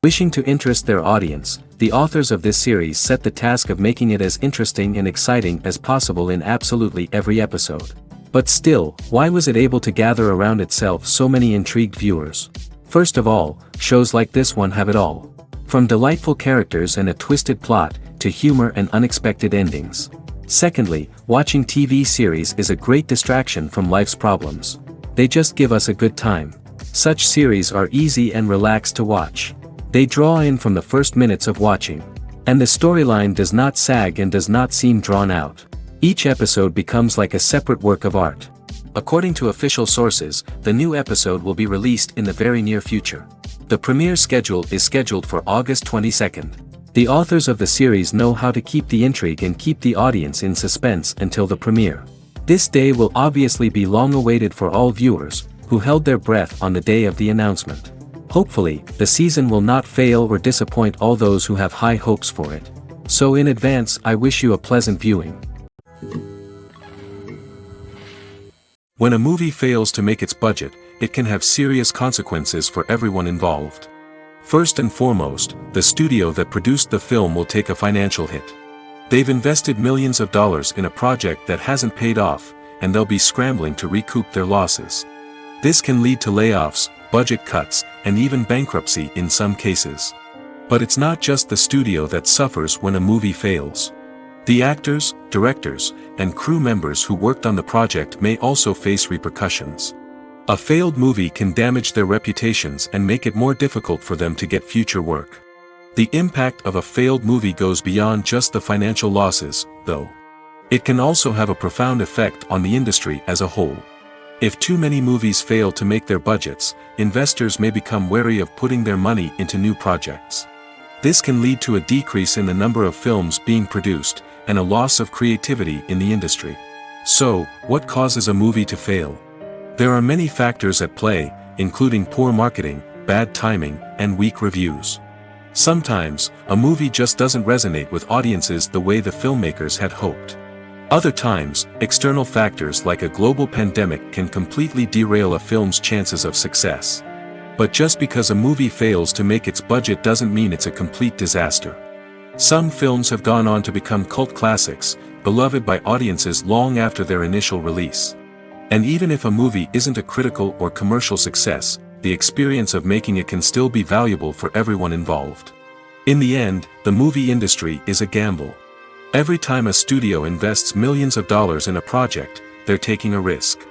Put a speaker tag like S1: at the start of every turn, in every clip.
S1: Wishing to interest their audience, the authors of this series set the task of making it as interesting and exciting as possible in absolutely every episode. But still, why was it able to gather around itself so many intrigued viewers? First of all, shows like this one have it all. From delightful characters and a twisted plot, to humor and unexpected endings. Secondly, watching TV series is a great distraction from life's problems. They just give us a good time. Such series are easy and relaxed to watch. They draw in from the first minutes of watching. And the storyline does not sag and does not seem drawn out. Each episode becomes like a separate work of art. According to official sources, the new episode will be released in the very near future. The premiere schedule is scheduled for August 22nd. The authors of the series know how to keep the intrigue and keep the audience in suspense until the premiere. This day will obviously be long awaited for all viewers, who held their breath on the day of the announcement. Hopefully, the season will not fail or disappoint all those who have high hopes for it. So in advance, I wish you a pleasant viewing. When a movie fails to make its budget, it can have serious consequences for everyone involved. First and foremost, the studio that produced the film will take a financial hit. They've invested millions of dollars in a project that hasn't paid off, and they'll be scrambling to recoup their losses. This can lead to layoffs, budget cuts, and even bankruptcy in some cases. But it's not just the studio that suffers when a movie fails. The actors, directors, and crew members who worked on the project may also face repercussions. A failed movie can damage their reputations and make it more difficult for them to get future work. The impact of a failed movie goes beyond just the financial losses, though. It can also have a profound effect on the industry as a whole. If too many movies fail to make their budgets, investors may become wary of putting their money into new projects. This can lead to a decrease in the number of films being produced, and a loss of creativity in the industry. So, what causes a movie to fail? There are many factors at play, including poor marketing, bad timing, and weak reviews. Sometimes, a movie just doesn't resonate with audiences the way the filmmakers had hoped. Other times, external factors like a global pandemic can completely derail a film's chances of success. But just because a movie fails to make its budget doesn't mean it's a complete disaster. Some films have gone on to become cult classics, beloved by audiences long after their initial release. And even if a movie isn't a critical or commercial success, the experience of making it can still be valuable for everyone involved. In the end, the movie industry is a gamble. Every time a studio invests millions of dollars in a project, they're taking a risk.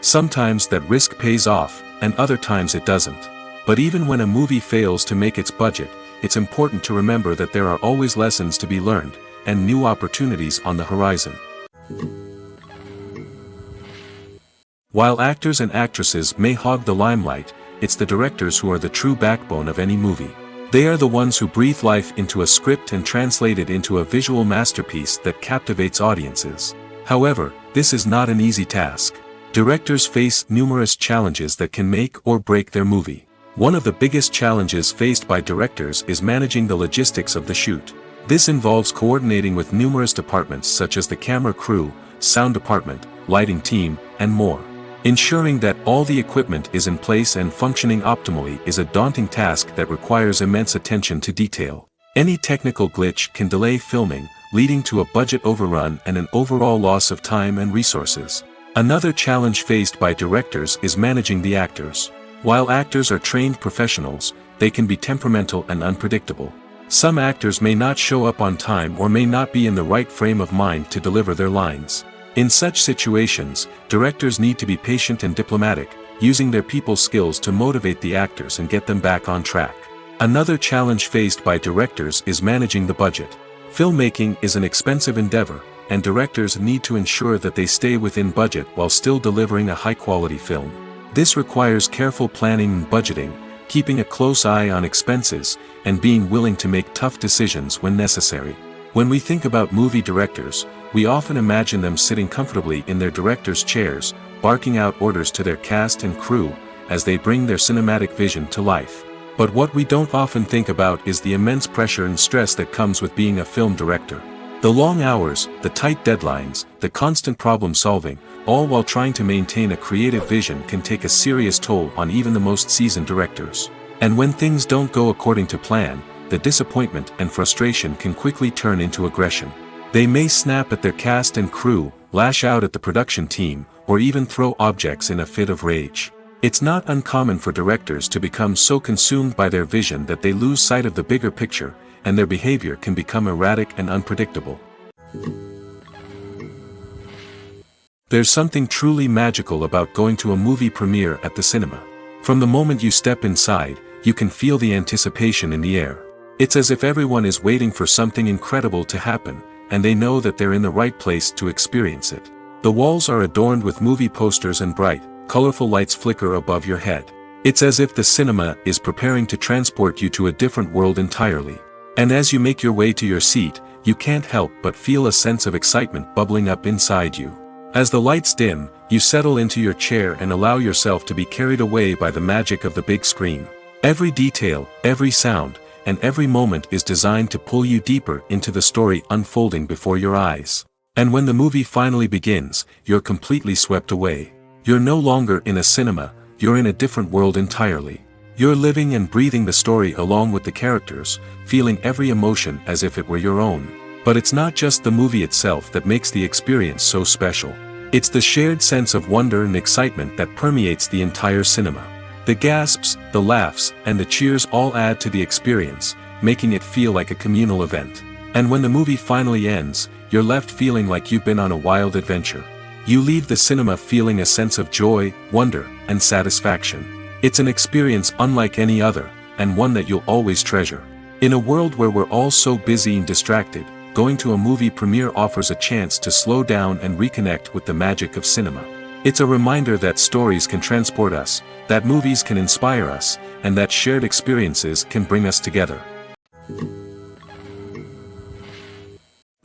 S1: Sometimes that risk pays off, and other times it doesn't. But even when a movie fails to make its budget, it's important to remember that there are always lessons to be learned, and new opportunities on the horizon. While actors and actresses may hog the limelight, it's the directors who are the true backbone of any movie. They are the ones who breathe life into a script and translate it into a visual masterpiece that captivates audiences. However, this is not an easy task. Directors face numerous challenges that can make or break their movie. One of the biggest challenges faced by directors is managing the logistics of the shoot. This involves coordinating with numerous departments such as the camera crew, sound department, lighting team, and more. Ensuring that all the equipment is in place and functioning optimally is a daunting task that requires immense attention to detail. Any technical glitch can delay filming, leading to a budget overrun and an overall loss of time and resources. Another challenge faced by directors is managing the actors. While actors are trained professionals, they can be temperamental and unpredictable. Some actors may not show up on time or may not be in the right frame of mind to deliver their lines. In such situations, directors need to be patient and diplomatic, using their people skills to motivate the actors and get them back on track. Another challenge faced by directors is managing the budget. Filmmaking is an expensive endeavor, and directors need to ensure that they stay within budget while still delivering a high-quality film. This requires careful planning and budgeting, keeping a close eye on expenses, and being willing to make tough decisions when necessary. When we think about movie directors, we often imagine them sitting comfortably in their director's chairs, barking out orders to their cast and crew, as they bring their cinematic vision to life. But what we don't often think about is the immense pressure and stress that comes with being a film director. The long hours, the tight deadlines, the constant problem solving, all while trying to maintain a creative vision can take a serious toll on even the most seasoned directors. And when things don't go according to plan, the disappointment and frustration can quickly turn into aggression. They may snap at their cast and crew, lash out at the production team, or even throw objects in a fit of rage. It's not uncommon for directors to become so consumed by their vision that they lose sight of the bigger picture, and their behavior can become erratic and unpredictable. There's something truly magical about going to a movie premiere at the cinema. From the moment you step inside, you can feel the anticipation in the air. It's as if everyone is waiting for something incredible to happen, and they know that they're in the right place to experience it. The walls are adorned with movie posters and bright, colorful lights flicker above your head. It's as if the cinema is preparing to transport you to a different world entirely. And as you make your way to your seat, you can't help but feel a sense of excitement bubbling up inside you. As the lights dim, you settle into your chair and allow yourself to be carried away by the magic of the big screen. Every detail, every sound, and every moment is designed to pull you deeper into the story unfolding before your eyes. And when the movie finally begins, you're completely swept away. You're no longer in a cinema, you're in a different world entirely. You're living and breathing the story along with the characters, feeling every emotion as if it were your own. But it's not just the movie itself that makes the experience so special. It's the shared sense of wonder and excitement that permeates the entire cinema. The gasps, the laughs, and the cheers all add to the experience, making it feel like a communal event. And when the movie finally ends, you're left feeling like you've been on a wild adventure. You leave the cinema feeling a sense of joy, wonder, and satisfaction. It's an experience unlike any other, and one that you'll always treasure. In a world where we're all so busy and distracted, going to a movie premiere offers a chance to slow down and reconnect with the magic of cinema. It's a reminder that stories can transport us, that movies can inspire us, and that shared experiences can bring us together.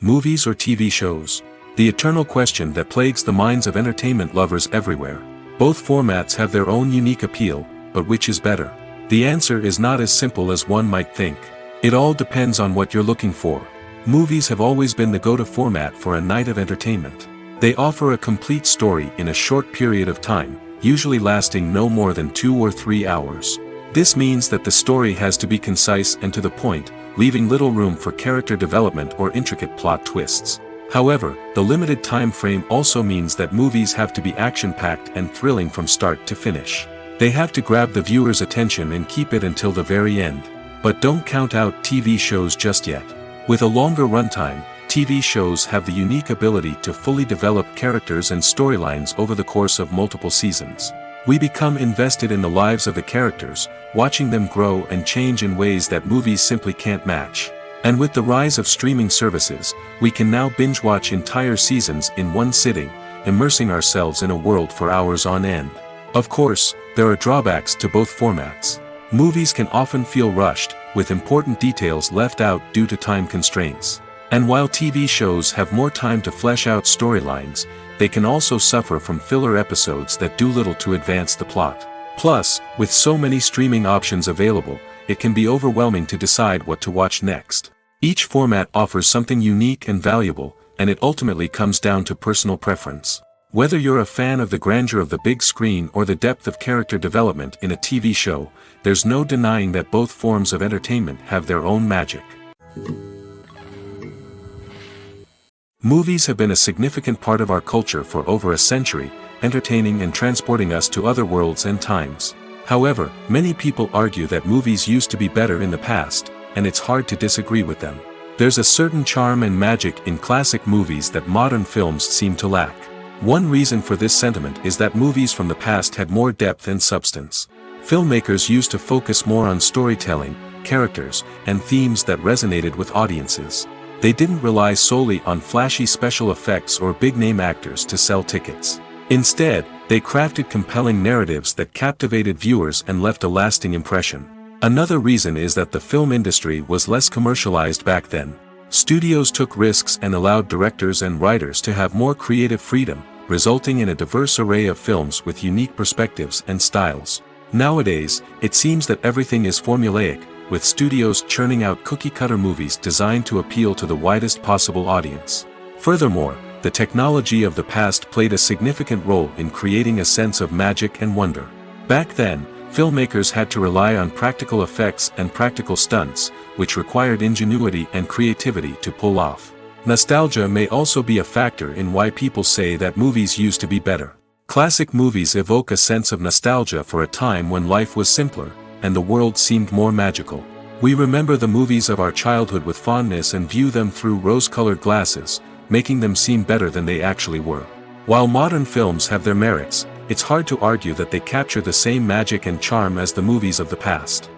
S1: Movies or TV shows? The eternal question that plagues the minds of entertainment lovers everywhere. Both formats have their own unique appeal, but which is better? The answer is not as simple as one might think. It all depends on what you're looking for. Movies have always been the go-to format for a night of entertainment. They offer a complete story in a short period of time, usually lasting no more than 2 or 3 hours. This means that the story has to be concise and to the point, leaving little room for character development or intricate plot twists. However, the limited time frame also means that movies have to be action-packed and thrilling from start to finish. They have to grab the viewer's attention and keep it until the very end. But don't count out TV shows just yet. With a longer runtime, TV shows have the unique ability to fully develop characters and storylines over the course of multiple seasons. We become invested in the lives of the characters, watching them grow and change in ways that movies simply can't match. And with the rise of streaming services, we can now binge-watch entire seasons in one sitting, immersing ourselves in a world for hours on end. Of course, there are drawbacks to both formats. Movies can often feel rushed, with important details left out due to time constraints. And while TV shows have more time to flesh out storylines, they can also suffer from filler episodes that do little to advance the plot. Plus, with so many streaming options available, it can be overwhelming to decide what to watch next. Each format offers something unique and valuable, and it ultimately comes down to personal preference. Whether you're a fan of the grandeur of the big screen or the depth of character development in a TV show, there's no denying that both forms of entertainment have their own magic. Movies have been a significant part of our culture for over a century, entertaining and transporting us to other worlds and times. However, many people argue that movies used to be better in the past, and it's hard to disagree with them. There's a certain charm and magic in classic movies that modern films seem to lack. One reason for this sentiment is that movies from the past had more depth and substance. Filmmakers used to focus more on storytelling, characters, and themes that resonated with audiences. They didn't rely solely on flashy special effects or big-name actors to sell tickets. Instead, they crafted compelling narratives that captivated viewers and left a lasting impression. Another reason is that the film industry was less commercialized back then. Studios took risks and allowed directors and writers to have more creative freedom, resulting in a diverse array of films with unique perspectives and styles. Nowadays, it seems that everything is formulaic, with studios churning out cookie-cutter movies designed to appeal to the widest possible audience. Furthermore, the technology of the past played a significant role in creating a sense of magic and wonder. Back then, filmmakers had to rely on practical effects and practical stunts, which required ingenuity and creativity to pull off. Nostalgia may also be a factor in why people say that movies used to be better. Classic movies evoke a sense of nostalgia for a time when life was simpler, and the world seemed more magical. We remember the movies of our childhood with fondness and view them through rose-colored glasses, making them seem better than they actually were. While modern films have their merits, it's hard to argue that they capture the same magic and charm as the movies of the past.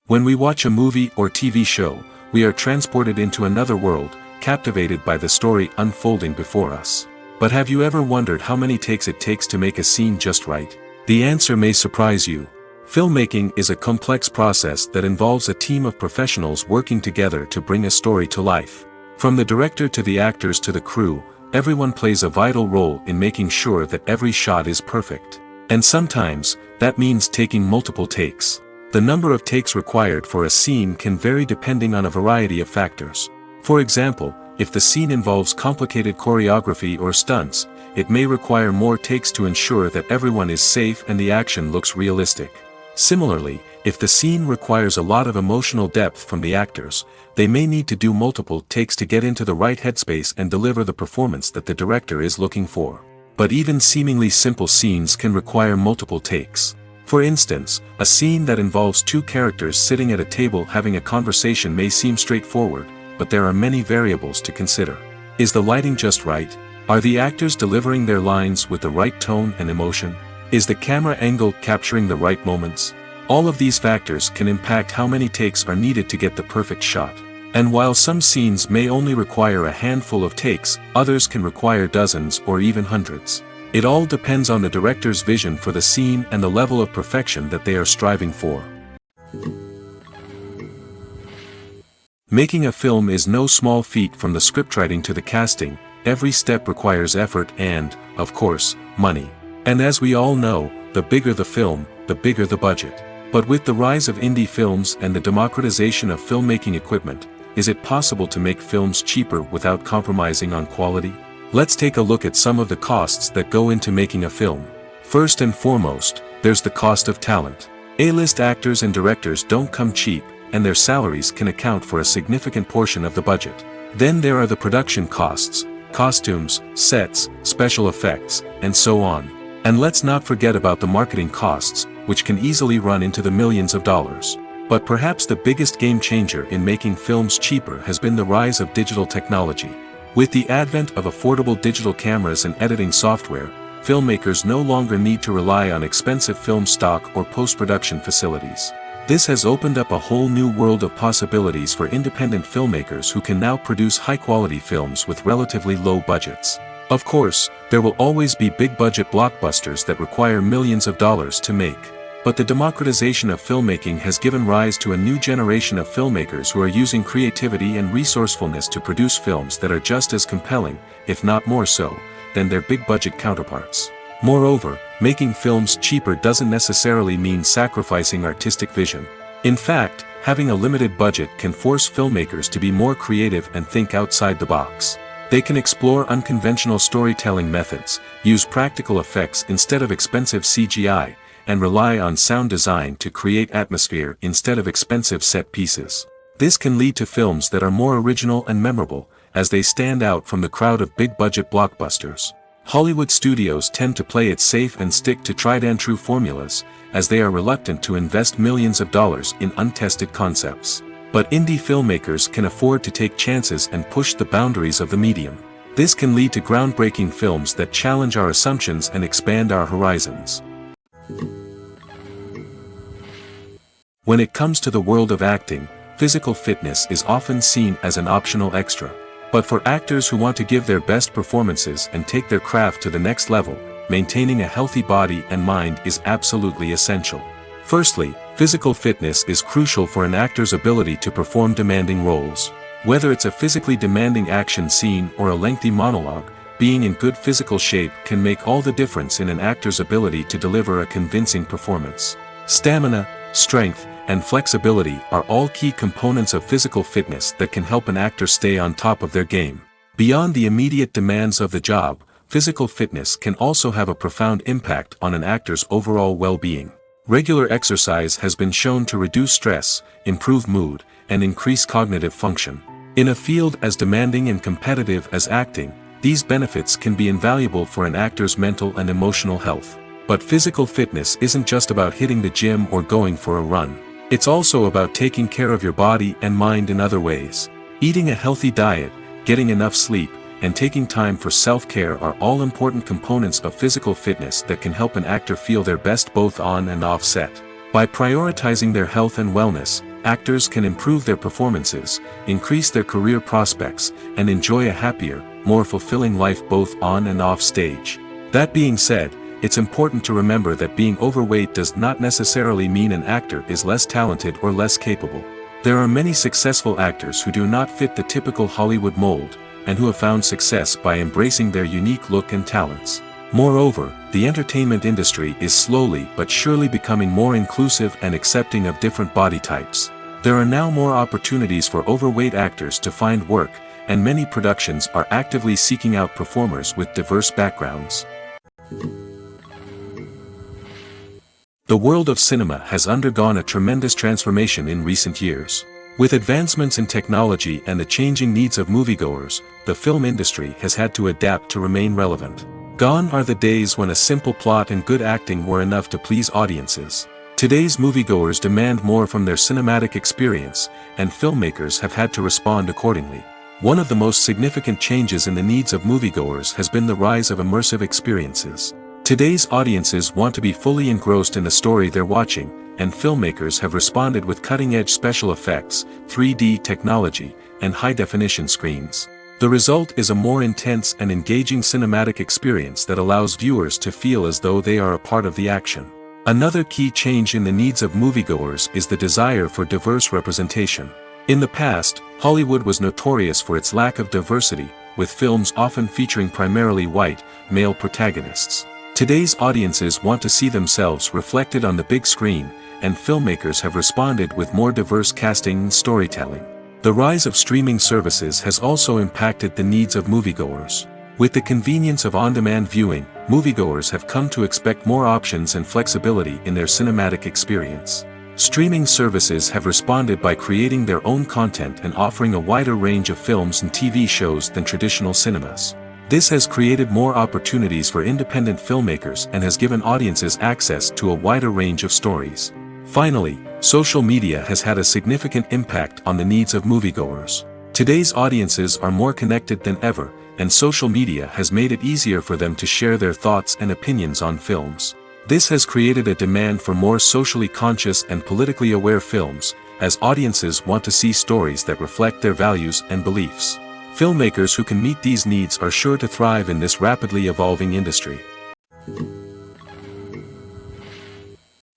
S1: When we watch a movie or TV show, we are transported into another world, captivated by the story unfolding before us. But have you ever wondered how many takes it takes to make a scene just right? The answer may surprise you. Filmmaking is a complex process that involves a team of professionals working together to bring a story to life. From the director to the actors to the crew, everyone plays a vital role in making sure that every shot is perfect. And sometimes, that means taking multiple takes. The number of takes required for a scene can vary depending on a variety of factors. For example, if the scene involves complicated choreography or stunts, it may require more takes to ensure that everyone is safe and the action looks realistic. Similarly, if the scene requires a lot of emotional depth from the actors, they may need to do multiple takes to get into the right headspace and deliver the performance that the director is looking for. But even seemingly simple scenes can require multiple takes. For instance, a scene that involves two characters sitting at a table having a conversation may seem straightforward, but there are many variables to consider. Is the lighting just right? Are the actors delivering their lines with the right tone and emotion? Is the camera angle capturing the right moments? All of these factors can impact how many takes are needed to get the perfect shot. And while some scenes may only require a handful of takes, others can require dozens or even hundreds. It all depends on the director's vision for the scene and the level of perfection that they are striving for. Making a film is no small feat. From the scriptwriting to the casting, every step requires effort and, of course, money. And as we all know, the bigger the film, the bigger the budget. But with the rise of indie films and the democratization of filmmaking equipment, is it possible to make films cheaper without compromising on quality? Let's take a look at some of the costs that go into making a film. First and foremost, there's the cost of talent. A-list actors and directors don't come cheap, and their salaries can account for a significant portion of the budget. Then there are the production costs, costumes, sets, special effects, and so on. And let's not forget about the marketing costs, which can easily run into the millions of dollars. But perhaps the biggest game changer in making films cheaper has been the rise of digital technology. With the advent of affordable digital cameras and editing software, filmmakers no longer need to rely on expensive film stock or post-production facilities. This has opened up a whole new world of possibilities for independent filmmakers who can now produce high-quality films with relatively low budgets. Of course, there will always be big-budget blockbusters that require millions of dollars to make. But the democratization of filmmaking has given rise to a new generation of filmmakers who are using creativity and resourcefulness to produce films that are just as compelling, if not more so, than their big-budget counterparts. Moreover, making films cheaper doesn't necessarily mean sacrificing artistic vision. In fact, having a limited budget can force filmmakers to be more creative and think outside the box. They can explore unconventional storytelling methods, use practical effects instead of expensive CGI, and rely on sound design to create atmosphere instead of expensive set pieces. This can lead to films that are more original and memorable, as they stand out from the crowd of big-budget blockbusters. Hollywood studios tend to play it safe and stick to tried-and-true formulas, as they are reluctant to invest millions of dollars in untested concepts. But indie filmmakers can afford to take chances and push the boundaries of the medium. This can lead to groundbreaking films that challenge our assumptions and expand our horizons. When it comes to the world of acting, physical fitness is often seen as an optional extra. But for actors who want to give their best performances and take their craft to the next level, maintaining a healthy body and mind is absolutely essential. Firstly, physical fitness is crucial for an actor's ability to perform demanding roles. Whether it's a physically demanding action scene or a lengthy monologue, being in good physical shape can make all the difference in an actor's ability to deliver a convincing performance. Stamina, strength, and flexibility are all key components of physical fitness that can help an actor stay on top of their game. Beyond the immediate demands of the job, physical fitness can also have a profound impact on an actor's overall well-being. Regular exercise has been shown to reduce stress, improve mood, and increase cognitive function. In a field as demanding and competitive as acting, these benefits can be invaluable for an actor's mental and emotional health. But physical fitness isn't just about hitting the gym or going for a run. It's also about taking care of your body and mind in other ways. Eating a healthy diet, getting enough sleep, and taking time for self-care are all important components of physical fitness that can help an actor feel their best both on and off set. By prioritizing their health and wellness, actors can improve their performances, increase their career prospects, and enjoy a happier, more fulfilling life both on and off stage. That being said, it's important to remember that being overweight does not necessarily mean an actor is less talented or less capable. There are many successful actors who do not fit the typical Hollywood mold, and who have found success by embracing their unique look and talents. Moreover, the entertainment industry is slowly but surely becoming more inclusive and accepting of different body types. There are now more opportunities for overweight actors to find work, and many productions are actively seeking out performers with diverse backgrounds. The world of cinema has undergone a tremendous transformation in recent years. With advancements in technology and the changing needs of moviegoers, the film industry has had to adapt to remain relevant. Gone are the days when a simple plot and good acting were enough to please audiences. Today's moviegoers demand more from their cinematic experience, and filmmakers have had to respond accordingly. One of the most significant changes in the needs of moviegoers has been the rise of immersive experiences. Today's audiences want to be fully engrossed in the story they're watching, and filmmakers have responded with cutting-edge special effects, 3D technology, and high-definition screens. The result is a more intense and engaging cinematic experience that allows viewers to feel as though they are a part of the action. Another key change in the needs of moviegoers is the desire for diverse representation. In the past, Hollywood was notorious for its lack of diversity, with films often featuring primarily white, male protagonists. Today's audiences want to see themselves reflected on the big screen, and filmmakers have responded with more diverse casting and storytelling. The rise of streaming services has also impacted the needs of moviegoers. With the convenience of on-demand viewing, moviegoers have come to expect more options and flexibility in their cinematic experience. Streaming services have responded by creating their own content and offering a wider range of films and TV shows than traditional cinemas. This has created more opportunities for independent filmmakers and has given audiences access to a wider range of stories. Finally, social media has had a significant impact on the needs of moviegoers. Today's audiences are more connected than ever, and social media has made it easier for them to share their thoughts and opinions on films. This has created a demand for more socially conscious and politically aware films, as audiences want to see stories that reflect their values and beliefs. Filmmakers who can meet these needs are sure to thrive in this rapidly evolving industry.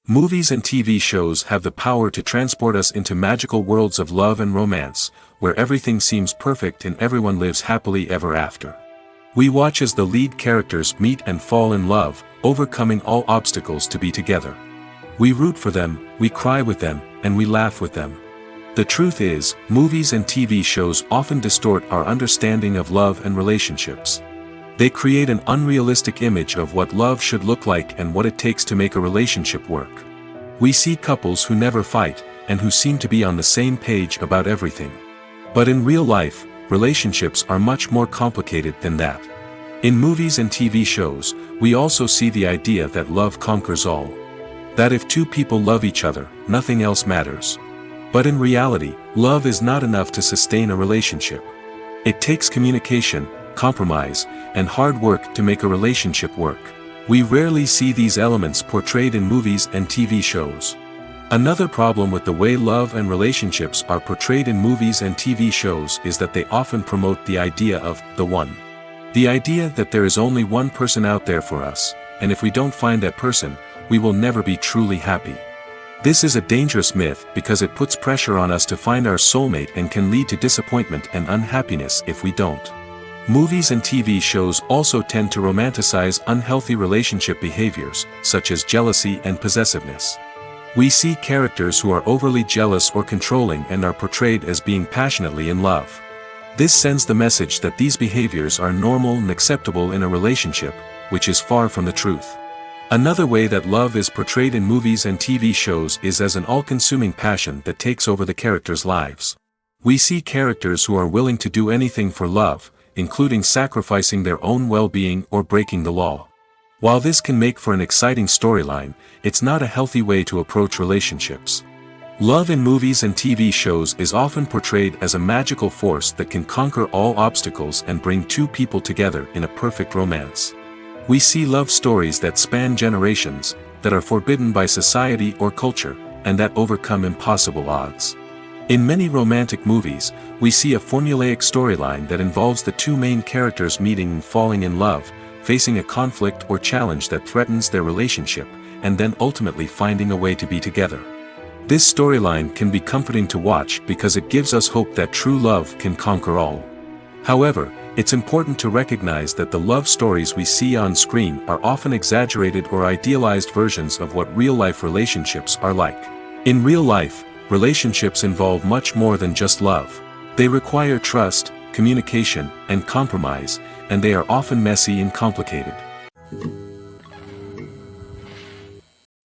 S1: Movies and TV shows have the power to transport us into magical worlds of love and romance, where everything seems perfect and everyone lives happily ever after. We watch as the lead characters meet and fall in love, overcoming all obstacles to be together. We root for them, we cry with them, and we laugh with them. The truth is, movies and TV shows often distort our understanding of love and relationships. They create an unrealistic image of what love should look like and what it takes to make a relationship work. We see couples who never fight, and who seem to be on the same page about everything. But in real life, relationships are much more complicated than that. In movies and TV shows, we also see the idea that love conquers all. That if two people love each other, nothing else matters. But in reality, love is not enough to sustain a relationship. It takes communication, compromise, and hard work to make a relationship work. We rarely see these elements portrayed in movies and TV shows. Another problem with the way love and relationships are portrayed in movies and TV shows is that they often promote the idea of the one. The idea that there is only one person out there for us, and if we don't find that person, we will never be truly happy. This is a dangerous myth because it puts pressure on us to find our soulmate and can lead to disappointment and unhappiness if we don't. Movies and TV shows also tend to romanticize unhealthy relationship behaviors, such as jealousy and possessiveness. We see characters who are overly jealous or controlling and are portrayed as being passionately in love. This sends the message that these behaviors are normal and acceptable in a relationship, which is far from the truth. Another way that love is portrayed in movies and TV shows is as an all-consuming passion that takes over the characters' lives. We see characters who are willing to do anything for love, including sacrificing their own well-being or breaking the law. While this can make for an exciting storyline, it's not a healthy way to approach relationships. Love in movies and TV shows is often portrayed as a magical force that can conquer all obstacles and bring two people together in a perfect romance. We see love stories that span generations, that are forbidden by society or culture, and that overcome impossible odds. In many romantic movies, we see a formulaic storyline that involves the two main characters meeting and falling in love, facing a conflict or challenge that threatens their relationship, and then ultimately finding a way to be together. This storyline can be comforting to watch because it gives us hope that true love can conquer all. However, it's important to recognize that the love stories we see on screen are often exaggerated or idealized versions of what real-life relationships are like. In real life, relationships involve much more than just love. They require trust, communication, and compromise, and they are often messy and complicated.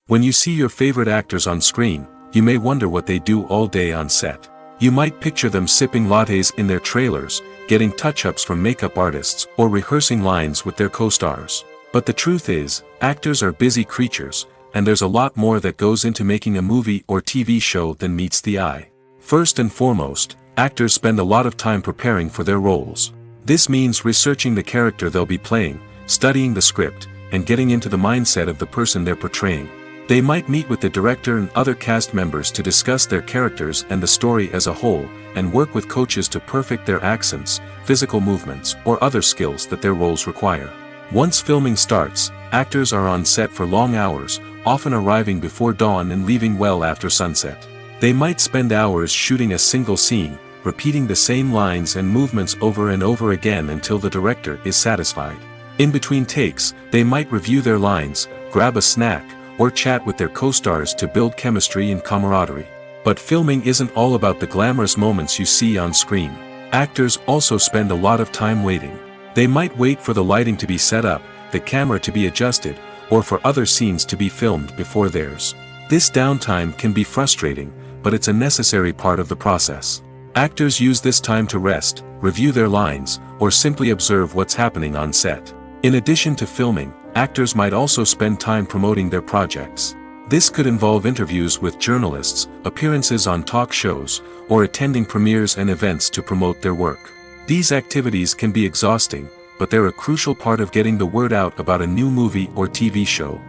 S1: When you see your favorite actors on screen, you may wonder what they do all day on set. You might picture them sipping lattes in their trailers, getting touch-ups from makeup artists, or rehearsing lines with their co-stars. But the truth is, actors are busy creatures, and there's a lot more that goes into making a movie or TV show than meets the eye. First and foremost, actors spend a lot of time preparing for their roles. This means researching the character they'll be playing, studying the script, and getting into the mindset of the person they're portraying. They might meet with the director and other cast members to discuss their characters and the story as a whole, and work with coaches to perfect their accents, physical movements, or other skills that their roles require. Once filming starts, actors are on set for long hours, often arriving before dawn and leaving well after sunset. They might spend hours shooting a single scene, repeating the same lines and movements over and over again until the director is satisfied. In between takes, they might review their lines, grab a snack, or chat with their co-stars to build chemistry and camaraderie. But filming isn't all about the glamorous moments you see on screen. Actors also spend a lot of time waiting. They might wait for the lighting to be set up, the camera to be adjusted, or for other scenes to be filmed before theirs. This downtime can be frustrating, but it's a necessary part of the process. Actors use this time to rest, review their lines, or simply observe what's happening on set. In addition to filming, actors might also spend time promoting their projects. This could involve interviews with journalists, appearances on talk shows, or attending premieres and events to promote their work. These activities can be exhausting, but they're a crucial part of getting the word out about a new movie or TV show.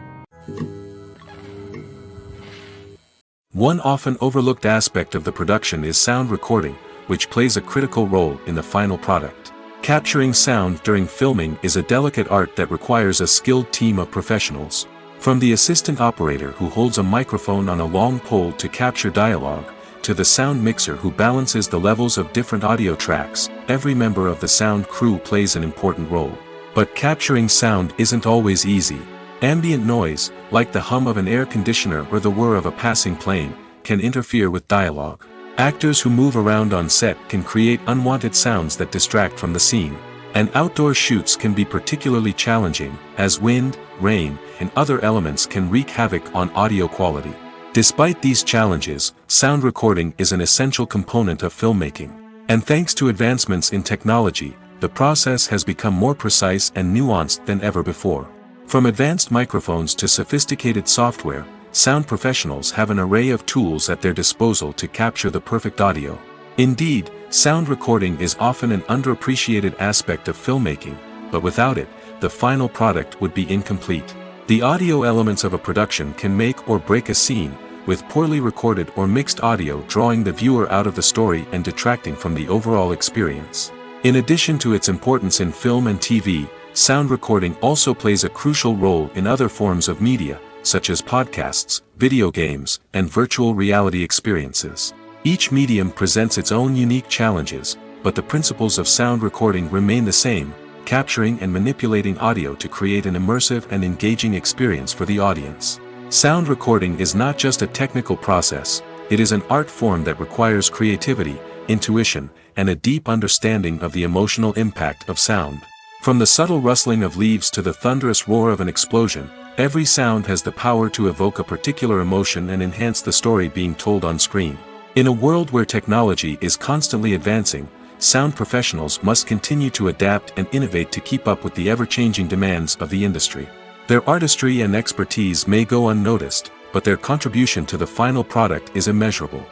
S1: One often overlooked aspect of the production is sound recording, which plays a critical role in the final product. Capturing sound during filming is a delicate art that requires a skilled team of professionals. From the assistant operator who holds a microphone on a long pole to capture dialogue, to the sound mixer who balances the levels of different audio tracks, every member of the sound crew plays an important role. But capturing sound isn't always easy. Ambient noise, like the hum of an air conditioner or the whir of a passing plane, can interfere with dialogue. Actors who move around on set can create unwanted sounds that distract from the scene. And outdoor shoots can be particularly challenging, as wind, rain, and other elements can wreak havoc on audio quality. Despite these challenges, sound recording is an essential component of filmmaking. And thanks to advancements in technology, the process has become more precise and nuanced than ever before. From advanced microphones to sophisticated software, sound professionals have an array of tools at their disposal to capture the perfect audio. Indeed, sound recording is often an underappreciated aspect of filmmaking, but without it, the final product would be incomplete. The audio elements of a production can make or break a scene, with poorly recorded or mixed audio drawing the viewer out of the story and detracting from the overall experience. In addition to its importance in film and TV, sound recording also plays a crucial role in other forms of media, such as podcasts, video games, and virtual reality experiences. Each medium presents its own unique challenges, but the principles of sound recording remain the same, capturing and manipulating audio to create an immersive and engaging experience for the audience. Sound recording is not just a technical process, it is an art form that requires creativity, intuition, and a deep understanding of the emotional impact of sound. From the subtle rustling of leaves to the thunderous roar of an explosion, every sound has the power to evoke a particular emotion and enhance the story being told on screen. In a world where technology is constantly advancing, sound professionals must continue to adapt and innovate to keep up with the ever-changing demands of the industry. Their artistry and expertise may go unnoticed, but their contribution to the final product is immeasurable.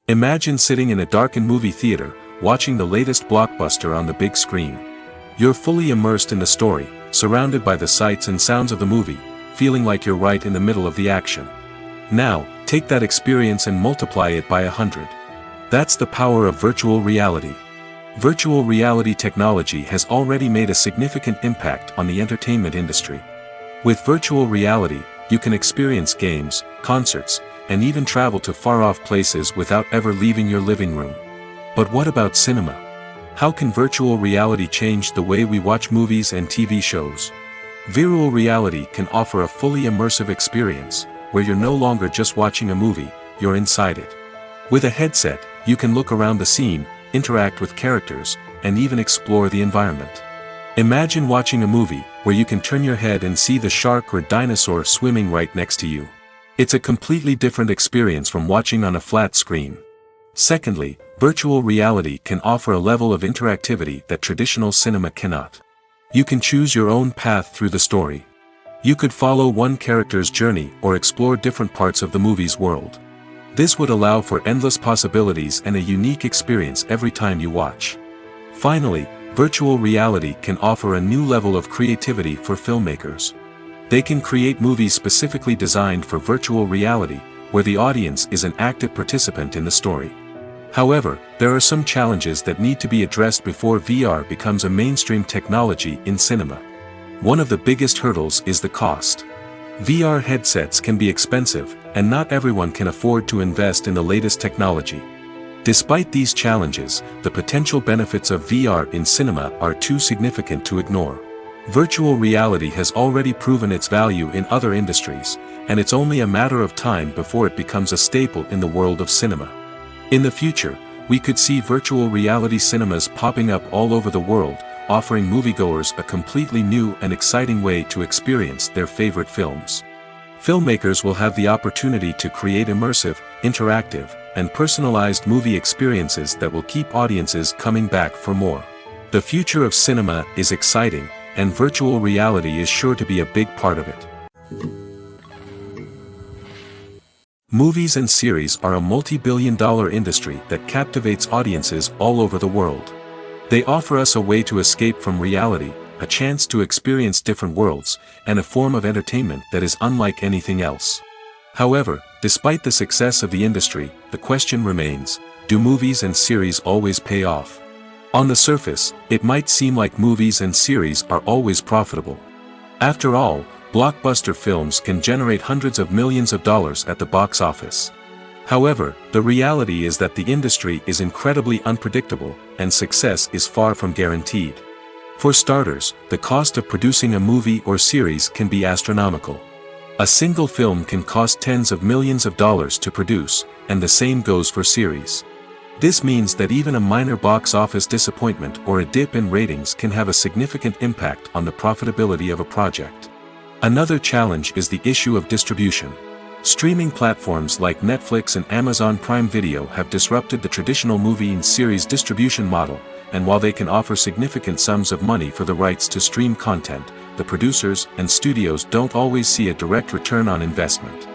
S1: Imagine sitting in a darkened movie theater, watching the latest blockbuster on the big screen. You're fully immersed in the story, surrounded by the sights and sounds of the movie, feeling like you're right in the middle of the action. Now, take that experience and multiply it by 100. That's the power of virtual reality. Virtual reality technology has already made a significant impact on the entertainment industry. With virtual reality, you can experience games, concerts, and even travel to far-off places without ever leaving your living room. But what about cinema? How can virtual reality change the way we watch movies and TV shows? Virtual reality can offer a fully immersive experience, where you're no longer just watching a movie, you're inside it. With a headset, you can look around the scene, interact with characters, and even explore the environment. Imagine watching a movie, where you can turn your head and see the shark or dinosaur swimming right next to you. It's a completely different experience from watching on a flat screen. Secondly, virtual reality can offer a level of interactivity that traditional cinema cannot. You can choose your own path through the story. You could follow one character's journey or explore different parts of the movie's world. This would allow for endless possibilities and a unique experience every time you watch. Finally, virtual reality can offer a new level of creativity for filmmakers. They can create movies specifically designed for virtual reality, where the audience is an active participant in the story. However, there are some challenges that need to be addressed before VR becomes a mainstream technology in cinema. One of the biggest hurdles is the cost. VR headsets can be expensive, and not everyone can afford to invest in the latest technology. Despite these challenges, the potential benefits of VR in cinema are too significant to ignore. Virtual reality has already proven its value in other industries, and it's only a matter of time before it becomes a staple in the world of cinema. In the future, we could see virtual reality cinemas popping up all over the world, offering moviegoers a completely new and exciting way to experience their favorite films. Filmmakers will have the opportunity to create immersive, interactive, and personalized movie experiences that will keep audiences coming back for more. The future of cinema is exciting, and virtual reality is sure to be a big part of it. Movies and series are a multi-billion-dollar industry that captivates audiences all over the world. They offer us a way to escape from reality, a chance to experience different worlds, and a form of entertainment that is unlike anything else. However, despite the success of the industry, the question remains, do movies and series always pay off? On the surface, it might seem like movies and series are always profitable. After all, blockbuster films can generate hundreds of millions of dollars at the box office. However, the reality is that the industry is incredibly unpredictable, and success is far from guaranteed. For starters, the cost of producing a movie or series can be astronomical. A single film can cost tens of millions of dollars to produce, and the same goes for series. This means that even a minor box office disappointment or a dip in ratings can have a significant impact on the profitability of a project. Another challenge is the issue of distribution. Streaming platforms like Netflix and Amazon Prime Video have disrupted the traditional movie and series distribution model, and while they can offer significant sums of money for the rights to stream content, the producers and studios don't always see a direct return on investment.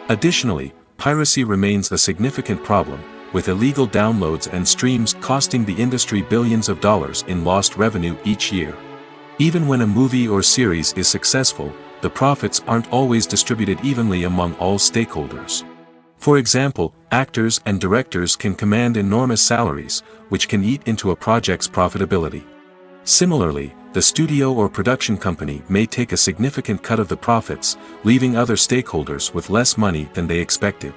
S1: Additionally, piracy remains a significant problem, with illegal downloads and streams costing the industry billions of dollars in lost revenue each year. Even when a movie or series is successful, the profits aren't always distributed evenly among all stakeholders. For example, actors and directors can command enormous salaries, which can eat into a project's profitability. Similarly, the studio or production company may take a significant cut of the profits, leaving other stakeholders with less money than they expected.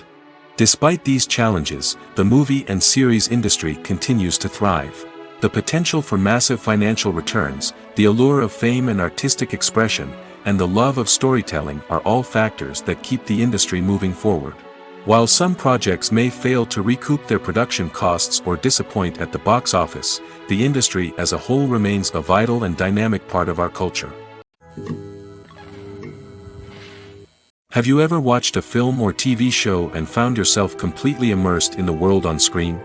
S1: Despite these challenges, the movie and series industry continues to thrive. The potential for massive financial returns, the allure of fame and artistic expression, and the love of storytelling are all factors that keep the industry moving forward. While some projects may fail to recoup their production costs or disappoint at the box office, the industry as a whole remains a vital and dynamic part of our culture. Have you ever watched a film or TV show and found yourself completely immersed in the world on screen?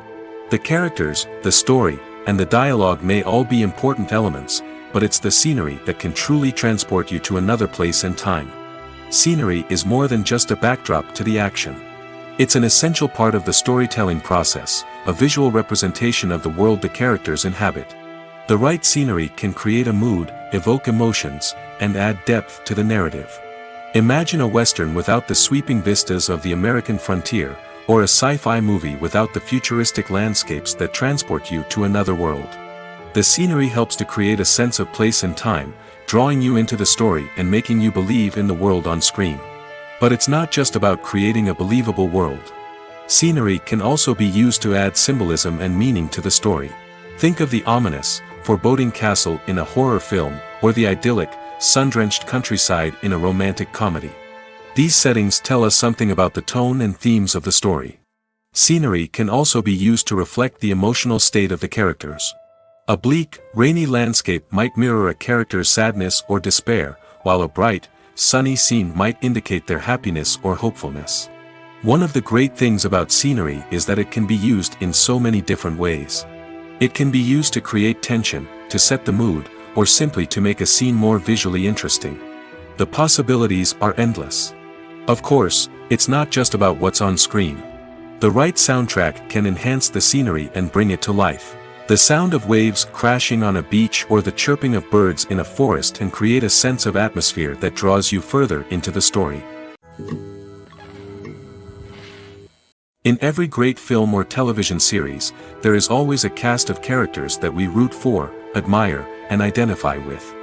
S1: The characters, the story, and the dialogue may all be important elements, but it's the scenery that can truly transport you to another place and time. Scenery is more than just a backdrop to the action. It's an essential part of the storytelling process, a visual representation of the world the characters inhabit. The right scenery can create a mood, evoke emotions, and add depth to the narrative. Imagine a Western without the sweeping vistas of the American frontier, or a sci-fi movie without the futuristic landscapes that transport you to another world. The scenery helps to create a sense of place and time, drawing you into the story and making you believe in the world on screen. But it's not just about creating a believable world. Scenery can also be used to add symbolism and meaning to the story. Think of the ominous, foreboding castle in a horror film, or the idyllic, sun-drenched countryside in a romantic comedy. These settings tell us something about the tone and themes of the story. Scenery can also be used to reflect the emotional state of the characters. A bleak, rainy landscape might mirror a character's sadness or despair, while a bright, sunny scene might indicate their happiness or hopefulness. One of the great things about scenery is that it can be used in so many different ways. It can be used to create tension, to set the mood, or simply to make a scene more visually interesting. The possibilities are endless. Of course, it's not just about what's on screen. The right soundtrack can enhance the scenery and bring it to life. The sound of waves crashing on a beach or the chirping of birds in a forest can create a sense of atmosphere that draws you further into the story. In every great film or television series, there is always a cast of characters that we root for, admire, and identify with.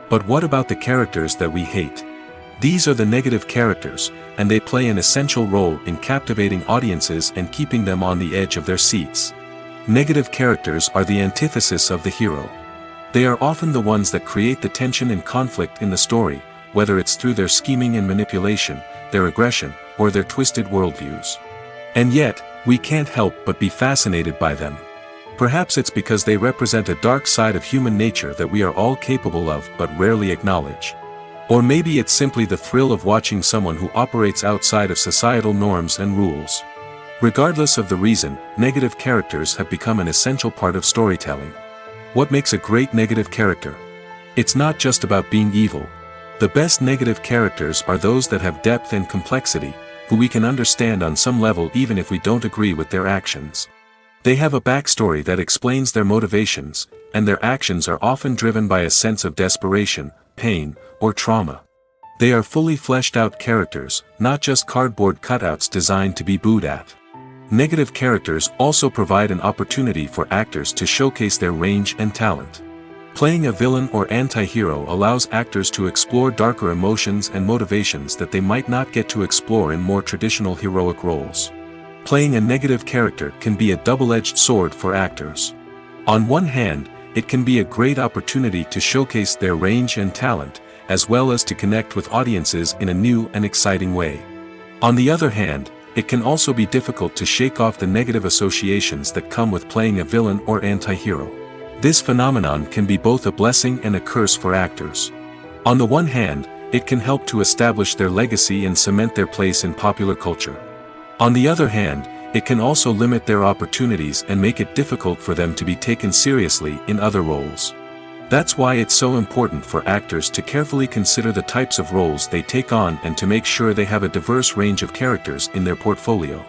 S1: But what about the characters that we hate? These are the negative characters, and they play an essential role in captivating audiences and keeping them on the edge of their seats. Negative characters are the antithesis of the hero. They are often the ones that create the tension and conflict in the story, whether it's through their scheming and manipulation, their aggression, or their twisted worldviews. And yet, we can't help but be fascinated by them. Perhaps it's because they represent a dark side of human nature that we are all capable of but rarely acknowledge. Or maybe it's simply the thrill of watching someone who operates outside of societal norms and rules. Regardless of the reason, negative characters have become an essential part of storytelling. What makes a great negative character? It's not just about being evil. The best negative characters are those that have depth and complexity, who we can understand on some level even if we don't agree with their actions. They have a backstory that explains their motivations, and their actions are often driven by a sense of desperation, pain, or trauma. They are fully fleshed out characters, not just cardboard cutouts designed to be booed at. Negative characters also provide an opportunity for actors to showcase their range and talent. Playing a villain or anti-hero allows actors to explore darker emotions and motivations that they might not get to explore in more traditional heroic roles. Playing a negative character can be a double-edged sword for actors. On one hand, it can be a great opportunity to showcase their range and talent, as well as to connect with audiences in a new and exciting way. On the other hand, it can also be difficult to shake off the negative associations that come with playing a villain or anti-hero. This phenomenon can be both a blessing and a curse for actors. On the one hand, it can help to establish their legacy and cement their place in popular culture. On the other hand, it can also limit their opportunities and make it difficult for them to be taken seriously in other roles. That's why it's so important for actors to carefully consider the types of roles they take on and to make sure they have a diverse range of characters in their portfolio.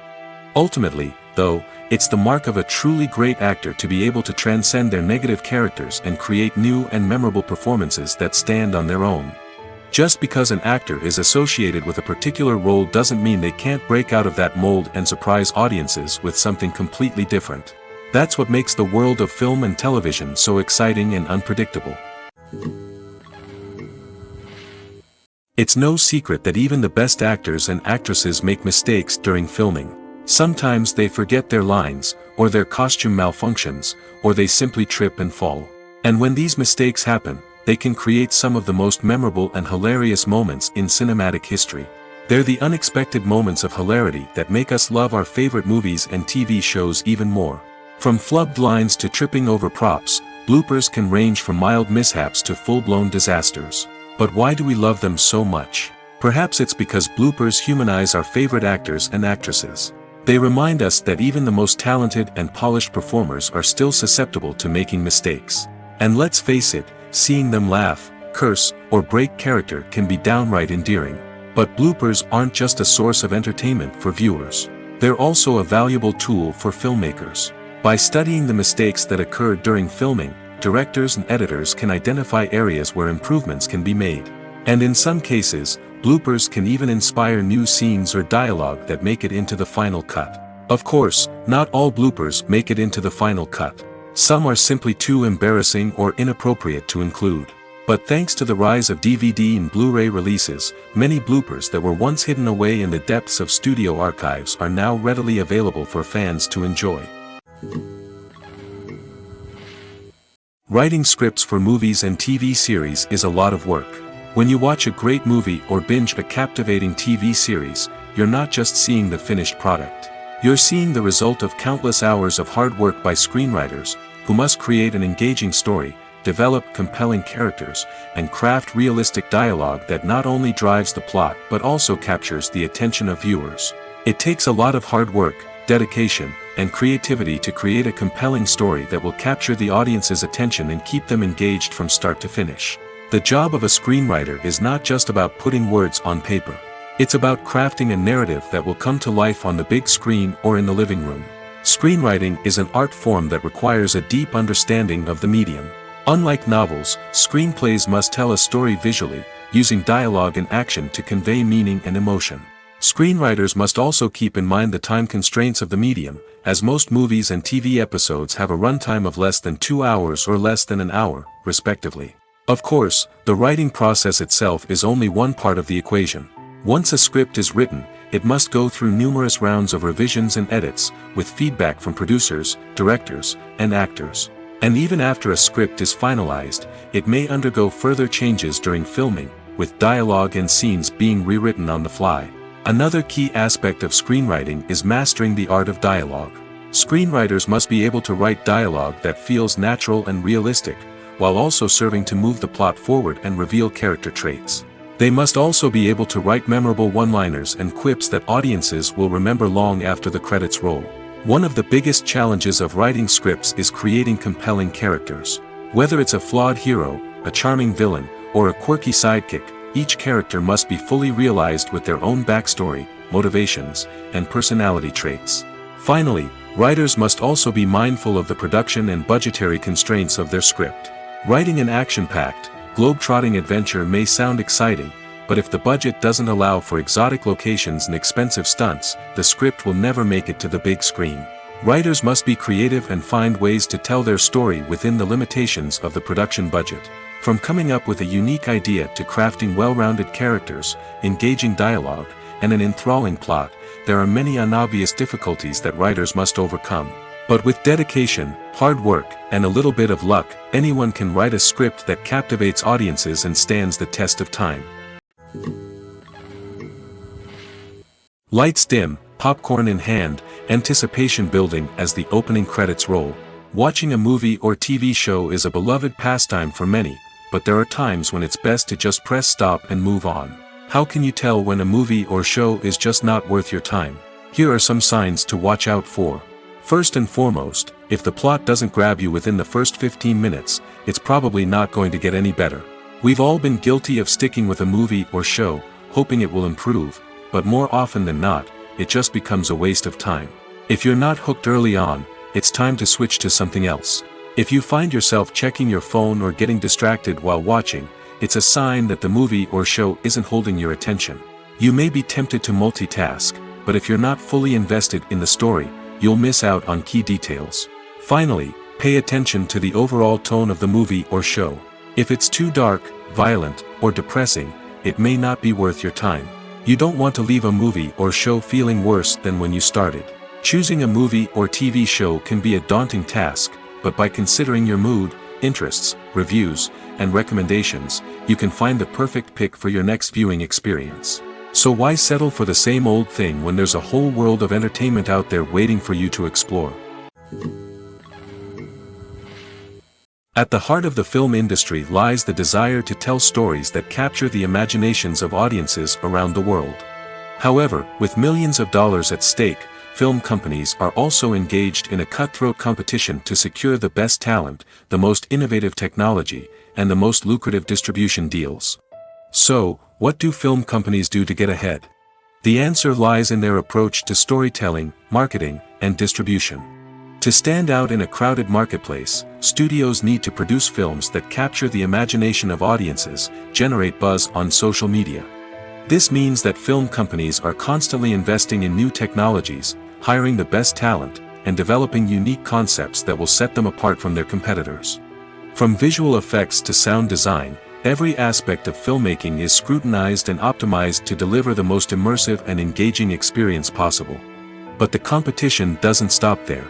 S1: Ultimately, though, it's the mark of a truly great actor to be able to transcend their negative characters and create new and memorable performances that stand on their own. Just because an actor is associated with a particular role doesn't mean they can't break out of that mold and surprise audiences with something completely different. That's what makes the world of film and television so exciting and unpredictable. It's no secret that even the best actors and actresses make mistakes during filming. Sometimes they forget their lines, or their costume malfunctions, or they simply trip and fall. And when these mistakes happen, they can create some of the most memorable and hilarious moments in cinematic history. They're the unexpected moments of hilarity that make us love our favorite movies and TV shows even more. From flubbed lines to tripping over props, bloopers can range from mild mishaps to full-blown disasters. But why do we love them so much? Perhaps it's because bloopers humanize our favorite actors and actresses. They remind us that even the most talented and polished performers are still susceptible to making mistakes. And let's face it, seeing them laugh, curse, or break character can be downright endearing. But bloopers aren't just a source of entertainment for viewers. They're also a valuable tool for filmmakers. By studying the mistakes that occurred during filming, directors and editors can identify areas where improvements can be made. And in some cases, bloopers can even inspire new scenes or dialogue that make it into the final cut. Of course, not all bloopers make it into the final cut. Some are simply too embarrassing or inappropriate to include. But thanks to the rise of DVD and Blu-ray releases, many bloopers that were once hidden away in the depths of studio archives are now readily available for fans to enjoy. Writing scripts for movies and TV series is a lot of work. When you watch a great movie or binge a captivating TV series, you're not just seeing the finished product. You're seeing the result of countless hours of hard work by screenwriters, who must create an engaging story, develop compelling characters, and craft realistic dialogue that not only drives the plot but also captures the attention of viewers. It takes a lot of hard work, dedication, and creativity to create a compelling story that will capture the audience's attention and keep them engaged from start to finish. The job of a screenwriter is not just about putting words on paper. It's about crafting a narrative that will come to life on the big screen or in the living room. Screenwriting is an art form that requires a deep understanding of the medium. Unlike novels, screenplays must tell a story visually, using dialogue and action to convey meaning and emotion. Screenwriters must also keep in mind the time constraints of the medium, as most movies and TV episodes have a runtime of less than 2 hours or less than an hour, respectively. Of course, the writing process itself is only one part of the equation. Once a script is written, it must go through numerous rounds of revisions and edits, with feedback from producers, directors, and actors. And even after a script is finalized, it may undergo further changes during filming, with dialogue and scenes being rewritten on the fly. Another key aspect of screenwriting is mastering the art of dialogue. Screenwriters must be able to write dialogue that feels natural and realistic, while also serving to move the plot forward and reveal character traits. They must also be able to write memorable one-liners and quips that audiences will remember long after the credits roll. One of the biggest challenges of writing scripts is creating compelling characters. Whether it's a flawed hero, a charming villain, or a quirky sidekick, each character must be fully realized with their own backstory, motivations, and personality traits. Finally, writers must also be mindful of the production and budgetary constraints of their script. Writing an action-packed, globe-trotting adventure may sound exciting, but if the budget doesn't allow for exotic locations and expensive stunts, the script will never make it to the big screen. Writers must be creative and find ways to tell their story within the limitations of the production budget. From coming up with a unique idea to crafting well-rounded characters, engaging dialogue, and an enthralling plot, there are many unobvious difficulties that writers must overcome. But with dedication, hard work, and a little bit of luck, anyone can write a script that captivates audiences and stands the test of time. Lights dim, popcorn in hand, anticipation building as the opening credits roll. Watching a movie or TV show is a beloved pastime for many, but there are times when it's best to just press stop and move on. How can you tell when a movie or show is just not worth your time? Here are some signs to watch out for. First and foremost, if the plot doesn't grab you within the first 15 minutes, it's probably not going to get any better. We've all been guilty of sticking with a movie or show, hoping it will improve, but more often than not, it just becomes a waste of time. If you're not hooked early on, it's time to switch to something else. If you find yourself checking your phone or getting distracted while watching, it's a sign that the movie or show isn't holding your attention. You may be tempted to multitask, but if you're not fully invested in the story, you'll miss out on key details. Finally, pay attention to the overall tone of the movie or show. If it's too dark, violent, or depressing, it may not be worth your time. You don't want to leave a movie or show feeling worse than when you started. Choosing a movie or TV show can be a daunting task, but by considering your mood, interests, reviews, and recommendations, you can find the perfect pick for your next viewing experience. So why settle for the same old thing when there's a whole world of entertainment out there waiting for you to explore? At the heart of the film industry lies the desire to tell stories that capture the imaginations of audiences around the world. However, with millions of dollars at stake, film companies are also engaged in a cutthroat competition to secure the best talent, the most innovative technology, and the most lucrative distribution deals. So, what do film companies do to get ahead? The answer lies in their approach to storytelling, marketing, and distribution. To stand out in a crowded marketplace, studios need to produce films that capture the imagination of audiences, generate buzz on social media. This means that film companies are constantly investing in new technologies, hiring the best talent, and developing unique concepts that will set them apart from their competitors. From visual effects to sound design, every aspect of filmmaking is scrutinized and optimized to deliver the most immersive and engaging experience possible. But the competition doesn't stop there.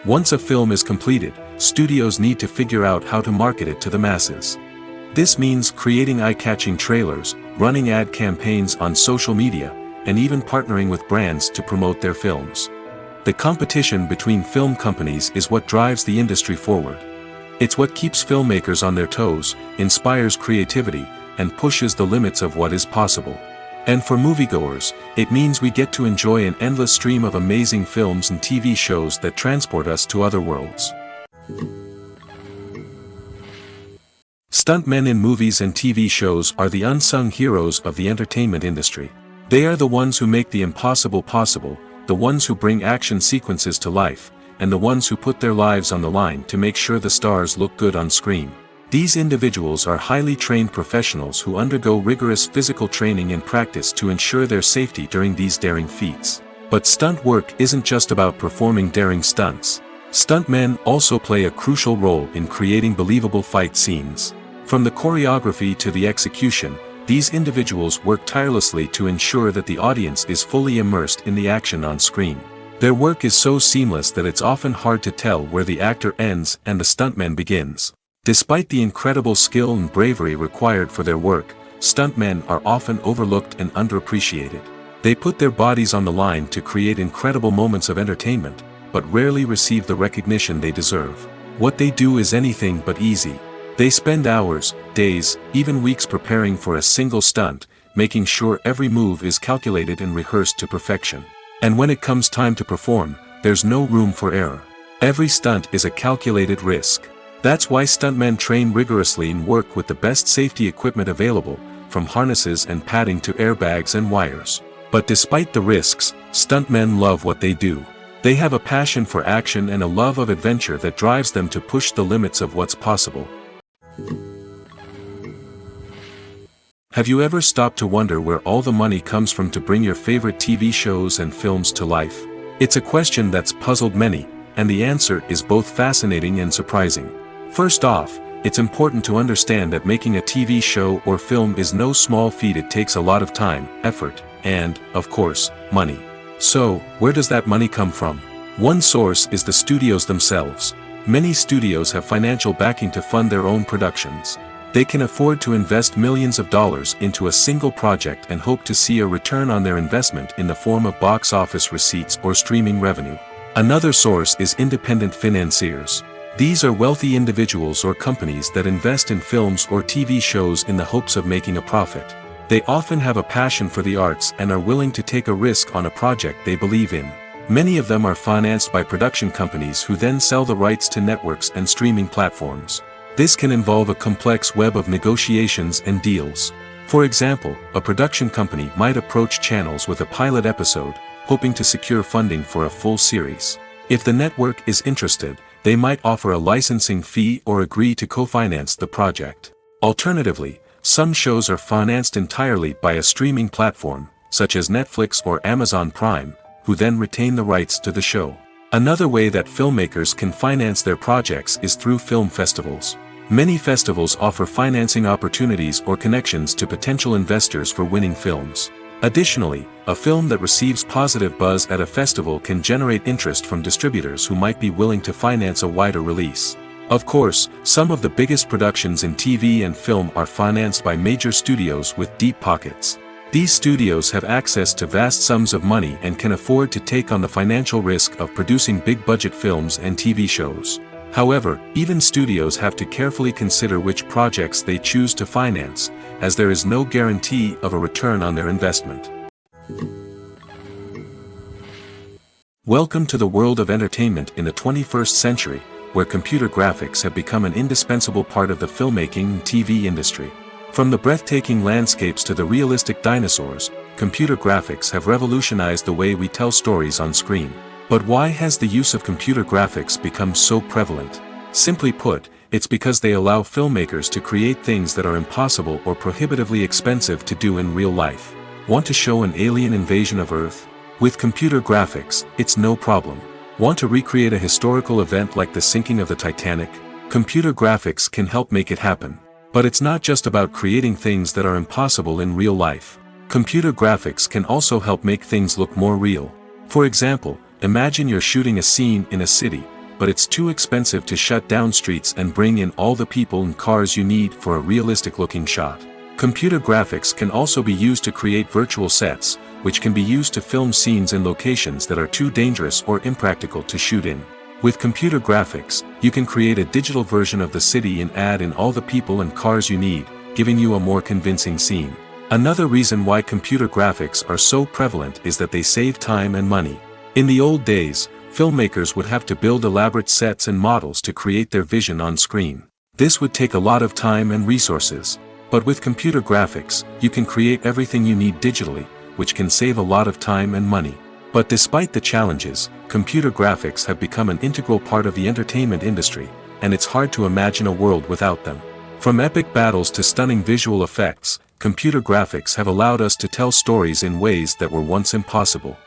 S1: Once a film is completed, studios need to figure out how to market it to the masses. This means creating eye-catching trailers, running ad campaigns on social media, and even partnering with brands to promote their films. The competition between film companies is what drives the industry forward. It's what keeps filmmakers on their toes, inspires creativity, and pushes the limits of what is possible. And for moviegoers, it means we get to enjoy an endless stream of amazing films and TV shows that transport us to other worlds. Stuntmen in movies and TV shows are the unsung heroes of the entertainment industry. They are the ones who make the impossible possible, the ones who bring action sequences to life, and the ones who put their lives on the line to make sure the stars look good on screen. These individuals are highly trained professionals who undergo rigorous physical training and practice to ensure their safety during these daring feats. But stunt work isn't just about performing daring stunts. Stuntmen also play a crucial role in creating believable fight scenes. From the choreography to the execution, these individuals work tirelessly to ensure that the audience is fully immersed in the action on screen. Their work is so seamless that it's often hard to tell where the actor ends and the stuntman begins. Despite the incredible skill and bravery required for their work, stuntmen are often overlooked and underappreciated. They put their bodies on the line to create incredible moments of entertainment, but rarely receive the recognition they deserve. What they do is anything but easy. They spend hours, days, even weeks preparing for a single stunt, making sure every move is calculated and rehearsed to perfection. And when it comes time to perform, there's no room for error. Every stunt is a calculated risk. That's why stuntmen train rigorously and work with the best safety equipment available, from harnesses and padding to airbags and wires. But despite the risks, stuntmen love what they do. They have a passion for action and a love of adventure that drives them to push the limits of what's possible. Have you ever stopped to wonder where all the money comes from to bring your favorite TV shows and films to life? It's a question that's puzzled many, and the answer is both fascinating and surprising. First off, it's important to understand that making a TV show or film is no small feat. It takes a lot of time, effort, and, of course, money. So, where does that money come from? One source is the studios themselves. Many studios have financial backing to fund their own productions. They can afford to invest millions of dollars into a single project and hope to see a return on their investment in the form of box office receipts or streaming revenue. Another source is independent financiers. These are wealthy individuals or companies that invest in films or TV shows in the hopes of making a profit. They often have a passion for the arts and are willing to take a risk on a project they believe in. Many of them are financed by production companies who then sell the rights to networks and streaming platforms. This can involve a complex web of negotiations and deals. For example, a production company might approach channels with a pilot episode, hoping to secure funding for a full series. If the network is interested, they might offer a licensing fee or agree to co-finance the project. Alternatively, some shows are financed entirely by a streaming platform, such as Netflix or Amazon Prime, who then retain the rights to the show. Another way that filmmakers can finance their projects is through film festivals. Many festivals offer financing opportunities or connections to potential investors for winning films. Additionally, a film that receives positive buzz at a festival can generate interest from distributors who might be willing to finance a wider release. Of course, some of the biggest productions in TV and film are financed by major studios with deep pockets. These studios have access to vast sums of money and can afford to take on the financial risk of producing big-budget films and TV shows. However, even studios have to carefully consider which projects they choose to finance, as there is no guarantee of a return on their investment. Welcome to the world of entertainment in the 21st century, where computer graphics have become an indispensable part of the filmmaking and TV industry. From the breathtaking landscapes to the realistic dinosaurs, computer graphics have revolutionized the way we tell stories on screen. But why has the use of computer graphics become so prevalent? Simply put, it's because they allow filmmakers to create things that are impossible or prohibitively expensive to do in real life. Want to show an alien invasion of Earth? With computer graphics, it's no problem. Want to recreate a historical event like the sinking of the Titanic? Computer graphics can help make it happen. But it's not just about creating things that are impossible in real life. Computer graphics can also help make things look more real. For example, imagine you're shooting a scene in a city, but it's too expensive to shut down streets and bring in all the people and cars you need for a realistic-looking shot. Computer graphics can also be used to create virtual sets, which can be used to film scenes in locations that are too dangerous or impractical to shoot in. With computer graphics, you can create a digital version of the city and add in all the people and cars you need, giving you a more convincing scene. Another reason why computer graphics are so prevalent is that they save time and money. In the old days, filmmakers would have to build elaborate sets and models to create their vision on screen. This would take a lot of time and resources. But with computer graphics, you can create everything you need digitally, which can save a lot of time and money. But despite the challenges, computer graphics have become an integral part of the entertainment industry, and it's hard to imagine a world without them. From epic battles to stunning visual effects, computer graphics have allowed us to tell stories in ways that were once impossible.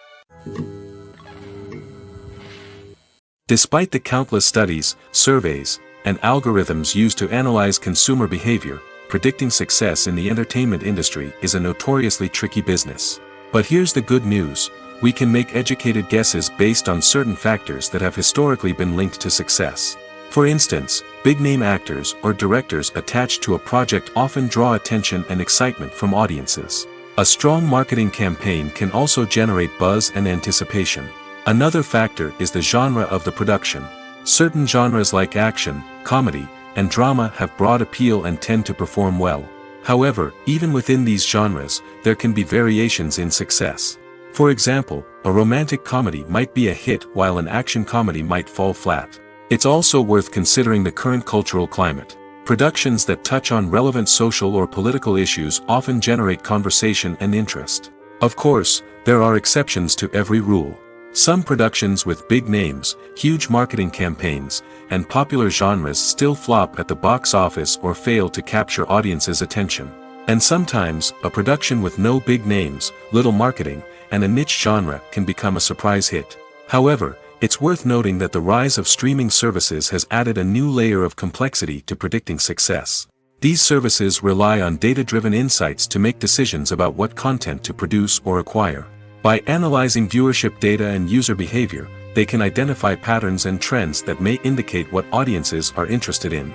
S1: Despite the countless studies, surveys, and algorithms used to analyze consumer behavior, predicting success in the entertainment industry is a notoriously tricky business. But here's the good news: we can make educated guesses based on certain factors that have historically been linked to success. For instance, big-name actors or directors attached to a project often draw attention and excitement from audiences. A strong marketing campaign can also generate buzz and anticipation. Another factor is the genre of the production. Certain genres like action, comedy, and drama have broad appeal and tend to perform well. However, even within these genres, there can be variations in success. For example, a romantic comedy might be a hit while an action comedy might fall flat. It's also worth considering the current cultural climate. Productions that touch on relevant social or political issues often generate conversation and interest. Of course, there are exceptions to every rule. Some productions with big names, huge marketing campaigns, and popular genres still flop at the box office or fail to capture audiences' attention. And sometimes, a production with no big names, little marketing, and a niche genre can become a surprise hit. However, it's worth noting that the rise of streaming services has added a new layer of complexity to predicting success. These services rely on data-driven insights to make decisions about what content to produce or acquire. By analyzing viewership data and user behavior, they can identify patterns and trends that may indicate what audiences are interested in.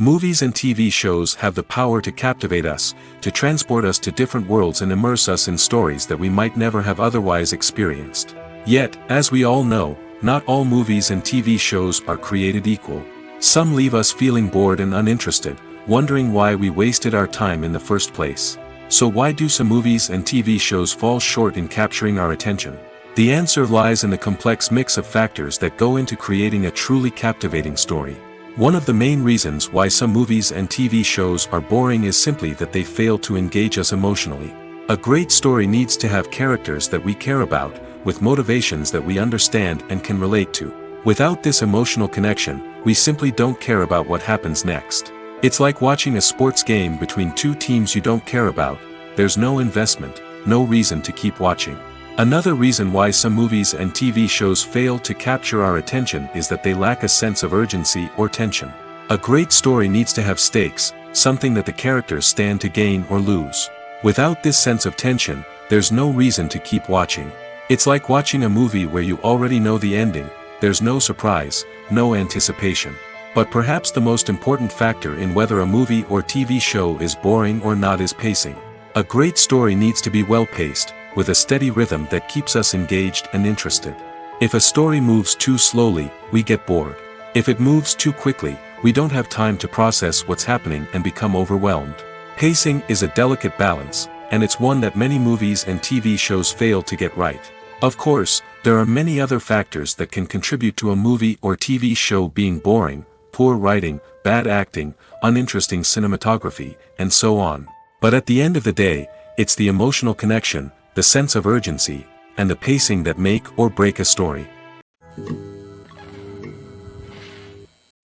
S1: Movies and TV shows have the power to captivate us, to transport us to different worlds and immerse us in stories that we might never have otherwise experienced. Yet, as we all know, Not all movies and TV shows are created equal. Some leave us feeling bored and uninterested, wondering why we wasted our time in the first place. So why do some movies and TV shows fall short in capturing our attention? The answer lies in the complex mix of factors that go into creating a truly captivating story. One of the main reasons why some movies and TV shows are boring is simply that they fail to engage us emotionally. A great story needs to have characters that we care about, with motivations that we understand and can relate to. Without this emotional connection, we simply don't care about what happens next. It's like watching a sports game between two teams you don't care about. There's no investment, no reason to keep watching. Another reason why some movies and TV shows fail to capture our attention is that they lack a sense of urgency or tension. A great story needs to have stakes, something that the characters stand to gain or lose. Without this sense of tension, there's no reason to keep watching. It's like watching a movie where you already know the ending. There's no surprise, no anticipation. But perhaps the most important factor in whether a movie or TV show is boring or not is pacing. A great story needs to be well-paced, with a steady rhythm that keeps us engaged and interested. If a story moves too slowly, we get bored. If it moves too quickly, we don't have time to process what's happening and become overwhelmed. Pacing is a delicate balance, and it's one that many movies and TV shows fail to get right. Of course, there are many other factors that can contribute to a movie or TV show being boring: poor writing, bad acting, uninteresting cinematography, and so on. But at the end of the day, it's the emotional connection, the sense of urgency, and the pacing that make or break a story.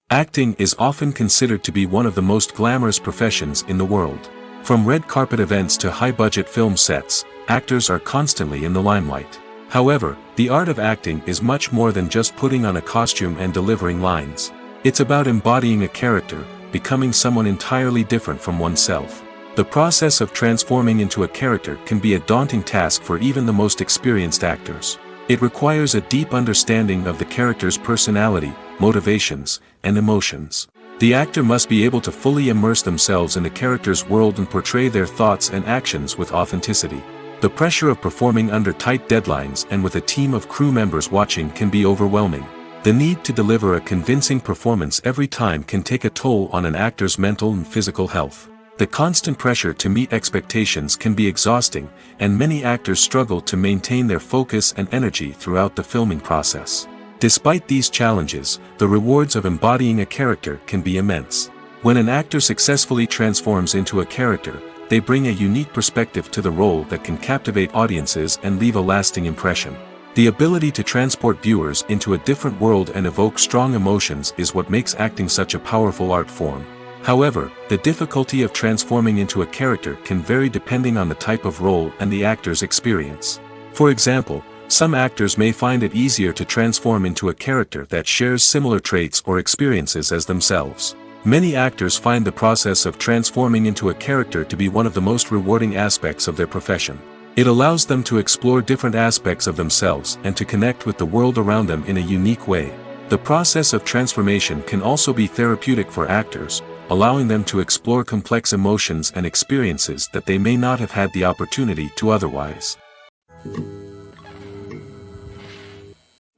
S1: Acting is often considered to be one of the most glamorous professions in the world. From red carpet events to high-budget film sets, actors are constantly in the limelight. However, the art of acting is much more than just putting on a costume and delivering lines. It's about embodying a character, becoming someone entirely different from oneself. The process of transforming into a character can be a daunting task for even the most experienced actors. It requires a deep understanding of the character's personality, motivations, and emotions. The actor must be able to fully immerse themselves in the character's world and portray their thoughts and actions with authenticity. The pressure of performing under tight deadlines and with a team of crew members watching can be overwhelming. The need to deliver a convincing performance every time can take a toll on an actor's mental and physical health. The constant pressure to meet expectations can be exhausting, and many actors struggle to maintain their focus and energy throughout the filming process. Despite these challenges, the rewards of embodying a character can be immense. When an actor successfully transforms into a character, they bring a unique perspective to the role that can captivate audiences and leave a lasting impression. The ability to transport viewers into a different world and evoke strong emotions is what makes acting such a powerful art form. However, the difficulty of transforming into a character can vary depending on the type of role and the actor's experience. For example, some actors may find it easier to transform into a character that shares similar traits or experiences as themselves. Many actors find the process of transforming into a character to be one of the most rewarding aspects of their profession. It allows them to explore different aspects of themselves and to connect with the world around them in a unique way. The process of transformation can also be therapeutic for actors, allowing them to explore complex emotions and experiences that they may not have had the opportunity to otherwise.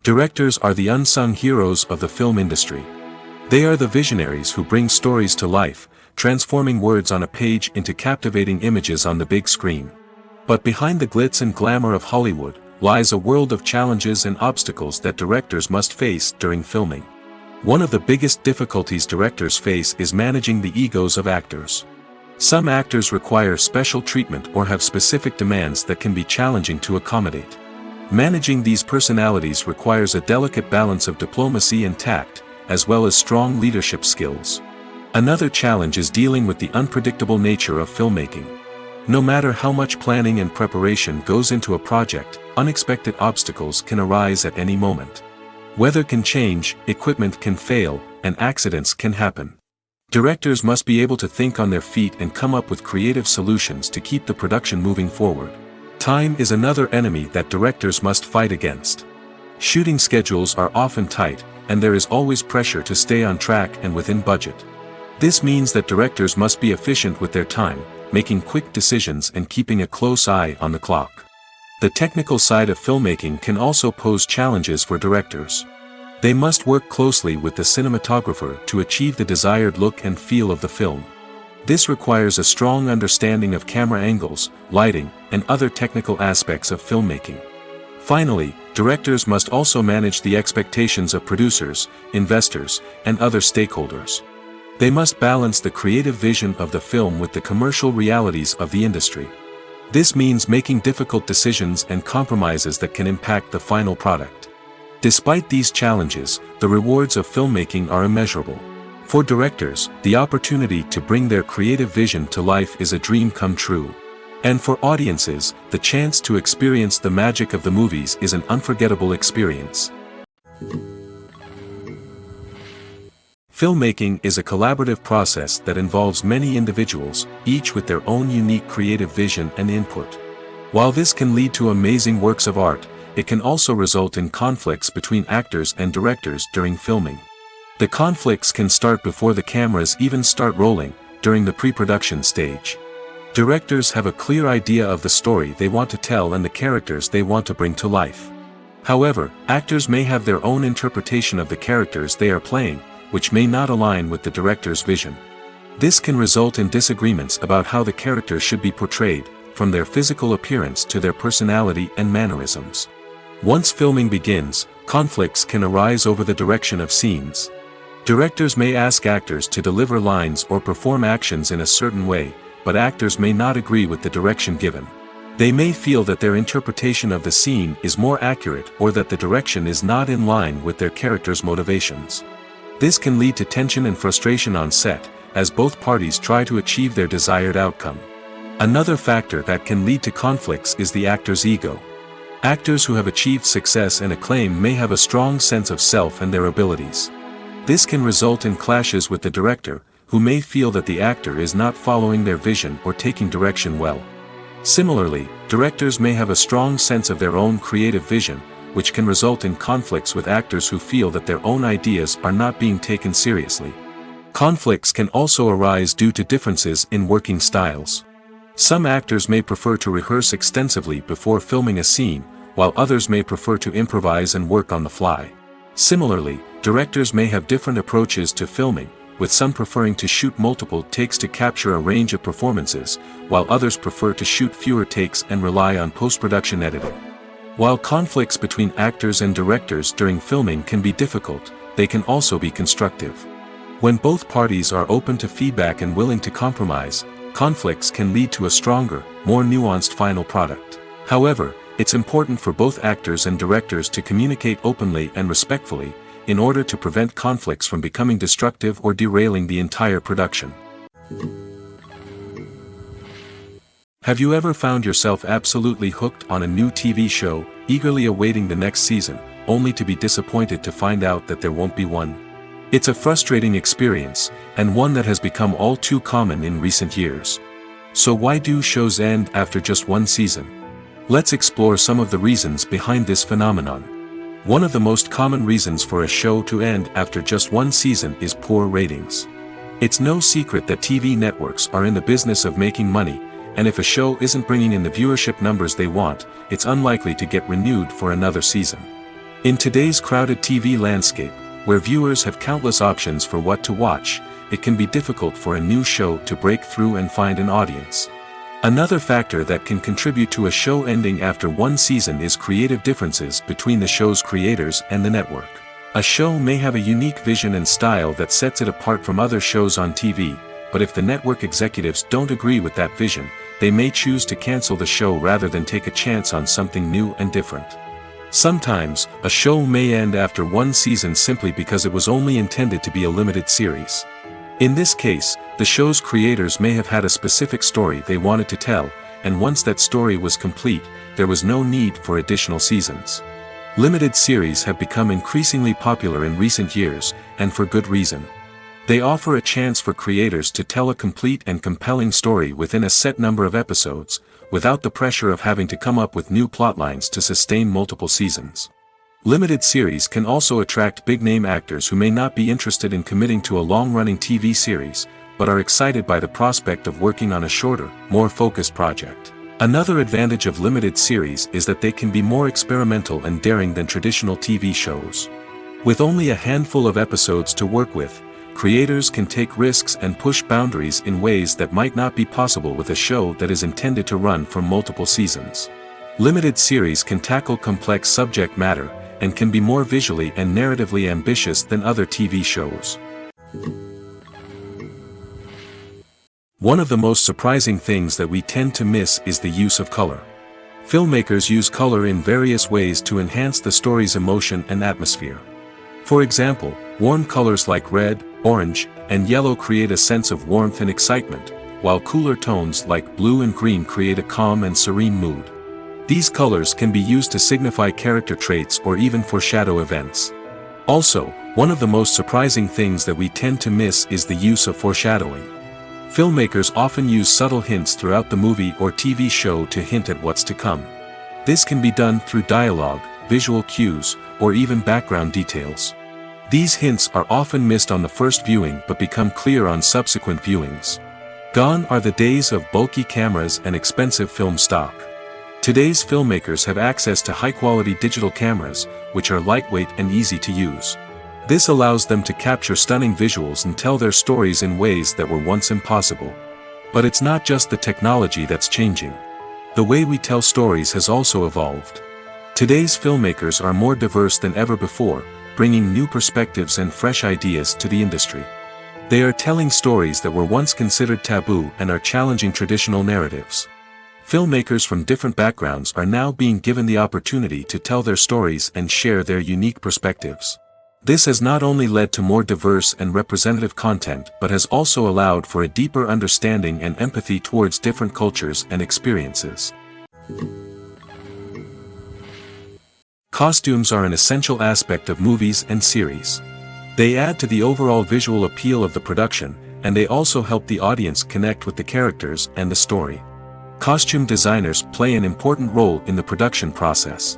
S1: Directors are the unsung heroes of the film industry. They are the visionaries who bring stories to life, transforming words on a page into captivating images on the big screen. But behind the glitz and glamour of Hollywood lies a world of challenges and obstacles that directors must face during filming. One of the biggest difficulties directors face is managing the egos of actors. Some actors require special treatment or have specific demands that can be challenging to accommodate. Managing these personalities requires a delicate balance of diplomacy and tact, as well as strong leadership skills. Another challenge is dealing with the unpredictable nature of filmmaking. No matter how much planning and preparation goes into a project, unexpected obstacles can arise at any moment. Weather can change, equipment can fail, and accidents can happen. Directors must be able to think on their feet and come up with creative solutions to keep the production moving forward. Time is another enemy that directors must fight against. Shooting schedules are often tight, and there is always pressure to stay on track and within budget. This means that directors must be efficient with their time, making quick decisions and keeping a close eye on the clock. The technical side of filmmaking can also pose challenges for directors. They must work closely with the cinematographer to achieve the desired look and feel of the film. This requires a strong understanding of camera angles, lighting, and other technical aspects of filmmaking. Finally, directors must also manage the expectations of producers, investors, and other stakeholders. They must balance the creative vision of the film with the commercial realities of the industry. This means making difficult decisions and compromises that can impact the final product. Despite these challenges, the rewards of filmmaking are immeasurable. For directors, the opportunity to bring their creative vision to life is a dream come true. And for audiences, the chance to experience the magic of the movies is an unforgettable experience. Filmmaking is a collaborative process that involves many individuals, each with their own unique creative vision and input. While this can lead to amazing works of art, it can also result in conflicts between actors and directors during filming. The conflicts can start before the cameras even start rolling, during the pre-production stage. Directors have a clear idea of the story they want to tell and the characters they want to bring to life. However, actors may have their own interpretation of the characters they are playing, which may not align with the director's vision. This can result in disagreements about how the characters should be portrayed, from their physical appearance to their personality and mannerisms. Once filming begins, conflicts can arise over the direction of scenes. Directors may ask actors to deliver lines or perform actions in a certain way, but actors may not agree with the direction given. They may feel that their interpretation of the scene is more accurate or that the direction is not in line with their character's motivations. This can lead to tension and frustration on set, as both parties try to achieve their desired outcome. Another factor that can lead to conflicts is the actor's ego. Actors who have achieved success and acclaim may have a strong sense of self and their abilities. This can result in clashes with the director, who may feel that the actor is not following their vision or taking direction well. Similarly, directors may have a strong sense of their own creative vision, which can result in conflicts with actors who feel that their own ideas are not being taken seriously. Conflicts can also arise due to differences in working styles. Some actors may prefer to rehearse extensively before filming a scene, while others may prefer to improvise and work on the fly. Similarly, directors may have different approaches to filming, with some preferring to shoot multiple takes to capture a range of performances, while others prefer to shoot fewer takes and rely on post-production editing. While conflicts between actors and directors during filming can be difficult, they can also be constructive. When both parties are open to feedback and willing to compromise, conflicts can lead to a stronger, more nuanced final product. However, it's important for both actors and directors to communicate openly and respectfully, in order to prevent conflicts from becoming destructive or derailing the entire production. Have you ever found yourself absolutely hooked on a new TV show, eagerly awaiting the next season, only to be disappointed to find out that there won't be one? It's a frustrating experience, and one that has become all too common in recent years. So why do shows end after just one season? Let's explore some of the reasons behind this phenomenon. One of the most common reasons for a show to end after just one season is poor ratings. It's no secret that TV networks are in the business of making money, and if a show isn't bringing in the viewership numbers they want, it's unlikely to get renewed for another season. In today's crowded TV landscape, where viewers have countless options for what to watch, it can be difficult for a new show to break through and find an audience. Another factor that can contribute to a show ending after one season is creative differences between the show's creators and the network. A show may have a unique vision and style that sets it apart from other shows on TV, but if the network executives don't agree with that vision, they may choose to cancel the show rather than take a chance on something new and different. Sometimes, a show may end after one season simply because it was only intended to be a limited series. In this case, the show's creators may have had a specific story they wanted to tell, and once that story was complete, there was no need for additional seasons. Limited series have become increasingly popular in recent years, and for good reason. They offer a chance for creators to tell a complete and compelling story within a set number of episodes, without the pressure of having to come up with new plotlines to sustain multiple seasons. Limited series can also attract big-name actors who may not be interested in committing to a long-running TV series, but are excited by the prospect of working on a shorter, more focused project. Another advantage of limited series is that they can be more experimental and daring than traditional TV shows. With only a handful of episodes to work with, creators can take risks and push boundaries in ways that might not be possible with a show that is intended to run for multiple seasons. Limited series can tackle complex subject matter, and can be more visually and narratively ambitious than other TV shows. One of the most surprising things that we tend to miss is the use of color. Filmmakers use color in various ways to enhance the story's emotion and atmosphere. For example, warm colors like red, orange, and yellow create a sense of warmth and excitement, while cooler tones like blue and green create a calm and serene mood. These colors can be used to signify character traits or even foreshadow events. Also, one of the most surprising things that we tend to miss is the use of foreshadowing. Filmmakers often use subtle hints throughout the movie or TV show to hint at what's to come. This can be done through dialogue, visual cues, or even background details. These hints are often missed on the first viewing but become clear on subsequent viewings. Gone are the days of bulky cameras and expensive film stock. Today's filmmakers have access to high-quality digital cameras, which are lightweight and easy to use. This allows them to capture stunning visuals and tell their stories in ways that were once impossible. But it's not just the technology that's changing. The way we tell stories has also evolved. Today's filmmakers are more diverse than ever before, bringing new perspectives and fresh ideas to the industry. They are telling stories that were once considered taboo and are challenging traditional narratives. Filmmakers from different backgrounds are now being given the opportunity to tell their stories and share their unique perspectives. This has not only led to more diverse and representative content but has also allowed for a deeper understanding and empathy towards different cultures and experiences. Costumes are an essential aspect of movies and series. They add to the overall visual appeal of the production, and they also help the audience connect with the characters and the story. Costume designers play an important role in the production process.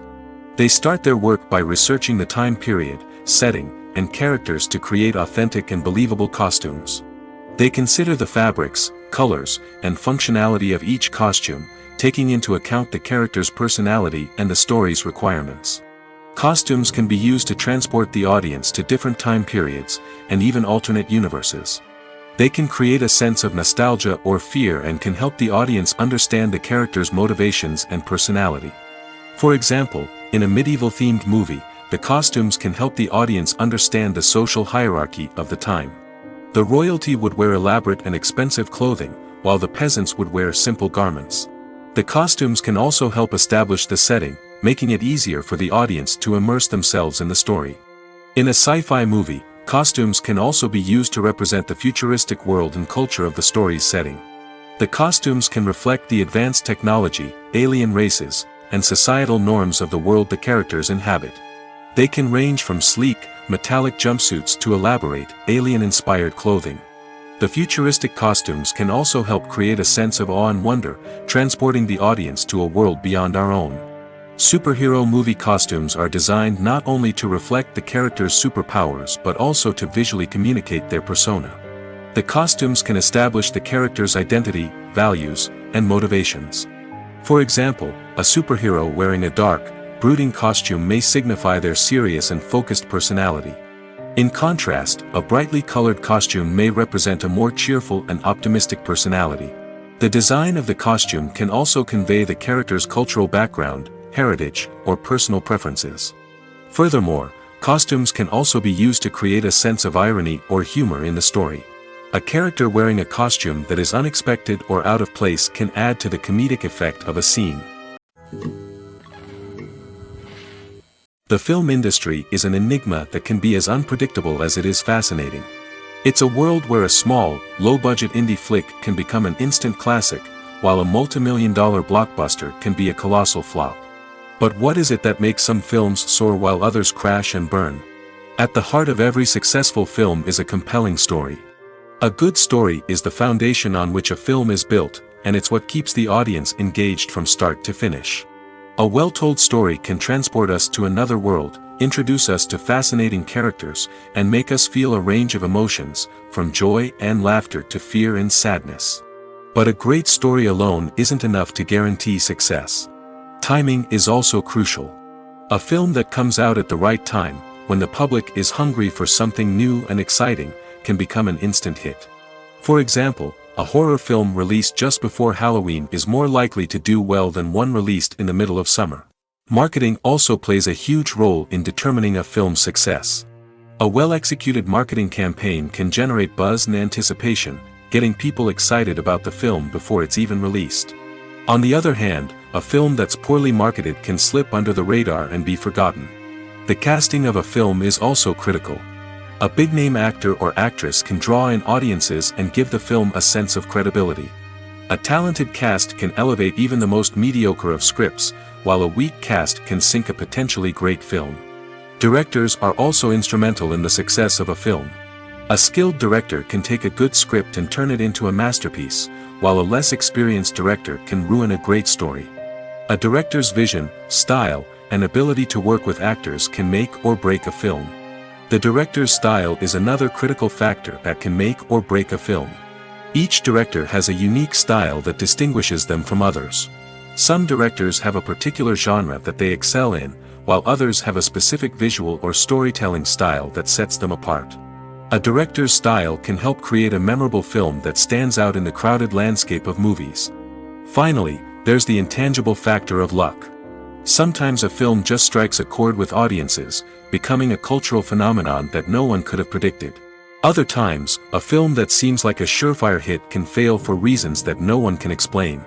S1: They start their work by researching the time period, setting, and characters to create authentic and believable costumes. They consider the fabrics, colors, and functionality of each costume, taking into account the character's personality and the story's requirements. Costumes can be used to transport the audience to different time periods, and even alternate universes. They can create a sense of nostalgia or fear and can help the audience understand the character's motivations and personality. For example, in a medieval-themed movie, the costumes can help the audience understand the social hierarchy of the time. The royalty would wear elaborate and expensive clothing, while the peasants would wear simple garments. The costumes can also help establish the setting, making it easier for the audience to immerse themselves in the story. In a sci-fi movie, costumes can also be used to represent the futuristic world and culture of the story's setting. The costumes can reflect the advanced technology, alien races, and societal norms of the world the characters inhabit. They can range from sleek, metallic jumpsuits to elaborate, alien-inspired clothing. The futuristic costumes can also help create a sense of awe and wonder, transporting the audience to a world beyond our own. Superhero movie costumes are designed not only to reflect the character's superpowers but also to visually communicate their persona. The costumes can establish the character's identity, values, and motivations. For example, a superhero wearing a dark, brooding costume may signify their serious and focused personality. In contrast, a brightly colored costume may represent a more cheerful and optimistic personality. The design of the costume can also convey the character's cultural background, heritage, or personal preferences. Furthermore, costumes can also be used to create a sense of irony or humor in the story. A character wearing a costume that is unexpected or out of place can add to the comedic effect of a scene. The film industry is an enigma that can be as unpredictable as it is fascinating. It's a world where a small, low-budget indie flick can become an instant classic, while a multi-million-dollar blockbuster can be a colossal flop. But what is it that makes some films soar while others crash and burn? At the heart of every successful film is a compelling story. A good story is the foundation on which a film is built, and it's what keeps the audience engaged from start to finish. A well-told story can transport us to another world, introduce us to fascinating characters, and make us feel a range of emotions, from joy and laughter to fear and sadness. But a great story alone isn't enough to guarantee success. Timing is also crucial. A film that comes out at the right time, when the public is hungry for something new and exciting, can become an instant hit. For example, a horror film released just before Halloween is more likely to do well than one released in the middle of summer. Marketing also plays a huge role in determining a film's success. A well-executed marketing campaign can generate buzz and anticipation, getting people excited about the film before it's even released. On the other hand, a film that's poorly marketed can slip under the radar and be forgotten. The casting of a film is also critical. A big-name actor or actress can draw in audiences and give the film a sense of credibility. A talented cast can elevate even the most mediocre of scripts, while a weak cast can sink a potentially great film. Directors are also instrumental in the success of a film. A skilled director can take a good script and turn it into a masterpiece, while a less experienced director can ruin a great story. A director's vision, style, and ability to work with actors can make or break a film. The director's style is another critical factor that can make or break a film. Each director has a unique style that distinguishes them from others. Some directors have a particular genre that they excel in, while others have a specific visual or storytelling style that sets them apart. A director's style can help create a memorable film that stands out in the crowded landscape of movies. Finally, there's the intangible factor of luck. Sometimes a film just strikes a chord with audiences, becoming a cultural phenomenon that no one could have predicted. Other times, a film that seems like a surefire hit can fail for reasons that no one can explain.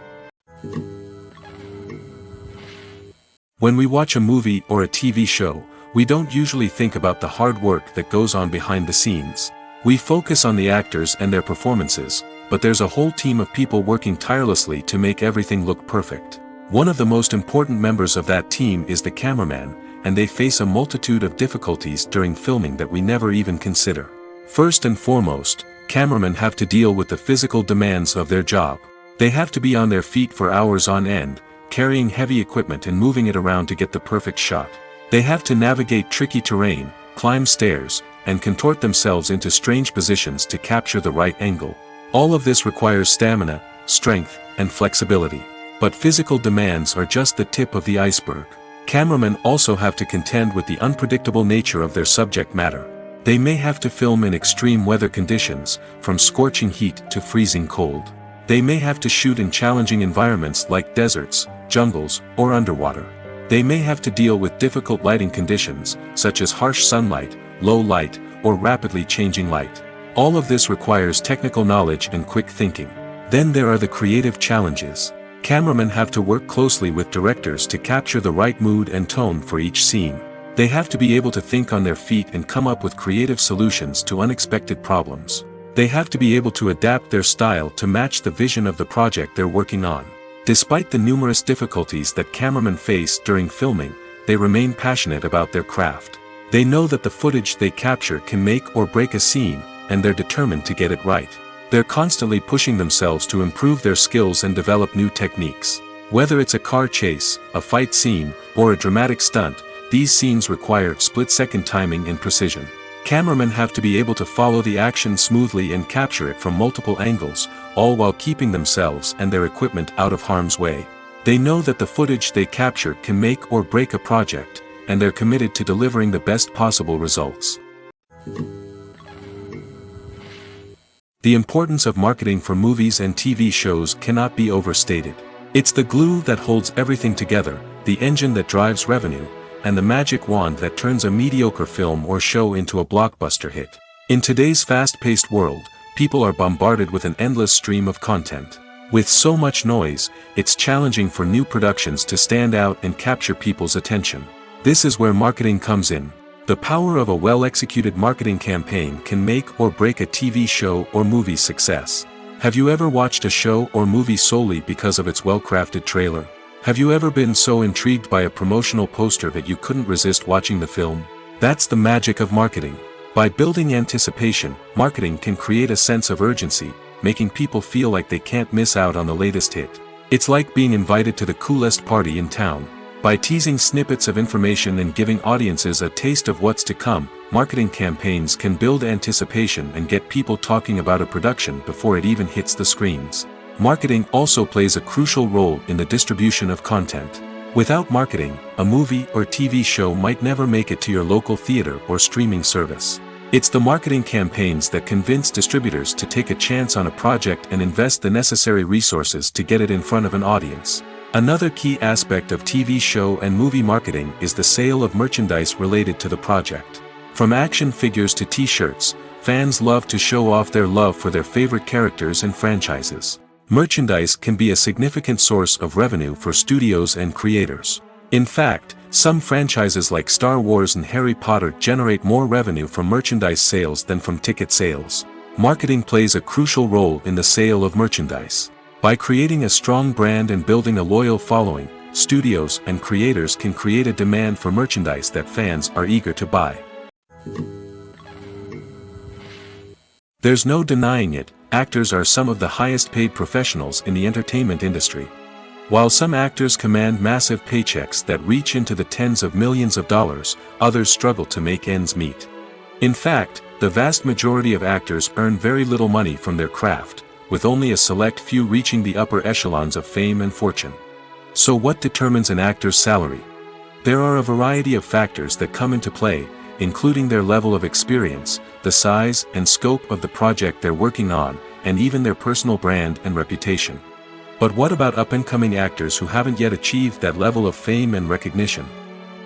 S1: When we watch a movie or a TV show, we don't usually think about the hard work that goes on behind the scenes. We focus on the actors and their performances, but there's a whole team of people working tirelessly to make everything look perfect. One of the most important members of that team is the cameraman, and they face a multitude of difficulties during filming that we never even consider. First and foremost, cameramen have to deal with the physical demands of their job. They have to be on their feet for hours on end, carrying heavy equipment and moving it around to get the perfect shot. They have to navigate tricky terrain, climb stairs, and contort themselves into strange positions to capture the right angle. All of this requires stamina, strength, and flexibility. But physical demands are just the tip of the iceberg. Cameramen also have to contend with the unpredictable nature of their subject matter. They may have to film in extreme weather conditions, from scorching heat to freezing cold. They may have to shoot in challenging environments like deserts, jungles, or underwater. They may have to deal with difficult lighting conditions, such as harsh sunlight, low light, or rapidly changing light. All of this requires technical knowledge and quick thinking. Then there are the creative challenges. Cameramen have to work closely with directors to capture the right mood and tone for each scene. They have to be able to think on their feet and come up with creative solutions to unexpected problems. They have to be able to adapt their style to match the vision of the project they're working on. Despite the numerous difficulties that cameramen face during filming, they remain passionate about their craft. They know that the footage they capture can make or break a scene, and they're determined to get it right. They're constantly pushing themselves to improve their skills and develop new techniques. Whether it's a car chase, a fight scene, or a dramatic stunt, these scenes require split-second timing and precision. Cameramen have to be able to follow the action smoothly and capture it from multiple angles, all while keeping themselves and their equipment out of harm's way. They know that the footage they capture can make or break a project, and they're committed to delivering the best possible results. The importance of marketing for movies and TV shows cannot be overstated. It's the glue that holds everything together, the engine that drives revenue, and the magic wand that turns a mediocre film or show into a blockbuster hit. In today's fast-paced world, people are bombarded with an endless stream of content. With so much noise, it's challenging for new productions to stand out and capture people's attention. This is where marketing comes in. The power of a well-executed marketing campaign can make or break a TV show or movie's success. Have you ever watched a show or movie solely because of its well-crafted trailer? Have you ever been so intrigued by a promotional poster that you couldn't resist watching the film? That's the magic of marketing. By building anticipation, marketing can create a sense of urgency, making people feel like they can't miss out on the latest hit. It's like being invited to the coolest party in town. By teasing snippets of information and giving audiences a taste of what's to come, marketing campaigns can build anticipation and get people talking about a production before it even hits the screens. Marketing also plays a crucial role in the distribution of content. Without marketing, a movie or TV show might never make it to your local theater or streaming service. It's the marketing campaigns that convince distributors to take a chance on a project and invest the necessary resources to get it in front of an audience. Another key aspect of TV show and movie marketing is the sale of merchandise related to the project. From action figures to t-shirts, fans love to show off their love for their favorite characters and franchises. Merchandise can be a significant source of revenue for studios and creators. In fact, some franchises like Star Wars and Harry Potter generate more revenue from merchandise sales than from ticket sales. Marketing plays a crucial role in the sale of merchandise. By creating a strong brand and building a loyal following, studios and creators can create a demand for merchandise that fans are eager to buy. There's no denying it, actors are some of the highest paid professionals in the entertainment industry. While some actors command massive paychecks that reach into the tens of millions of dollars, others struggle to make ends meet. In fact, the vast majority of actors earn very little money from their craft, with only a select few reaching the upper echelons of fame and fortune. So what determines an actor's salary? There are a variety of factors that come into play, including their level of experience, the size and scope of the project they're working on, and even their personal brand and reputation. But what about up-and-coming actors who haven't yet achieved that level of fame and recognition?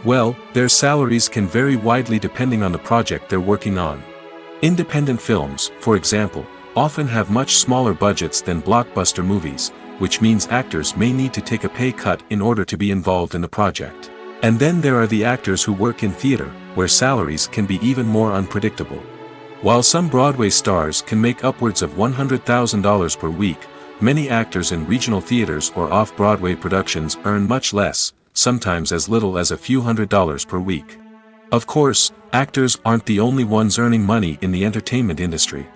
S1: Well, their salaries can vary widely depending on the project they're working on. Independent films, for example, often have much smaller budgets than blockbuster movies, which means actors may need to take a pay cut in order to be involved in the project. And then there are the actors who work in theater, where salaries can be even more unpredictable. While some Broadway stars can make upwards of $100,000 per week, many actors in regional theaters or off-Broadway productions earn much less, sometimes as little as a few $100s per week. Of course, actors aren't the only ones earning money in the entertainment industry.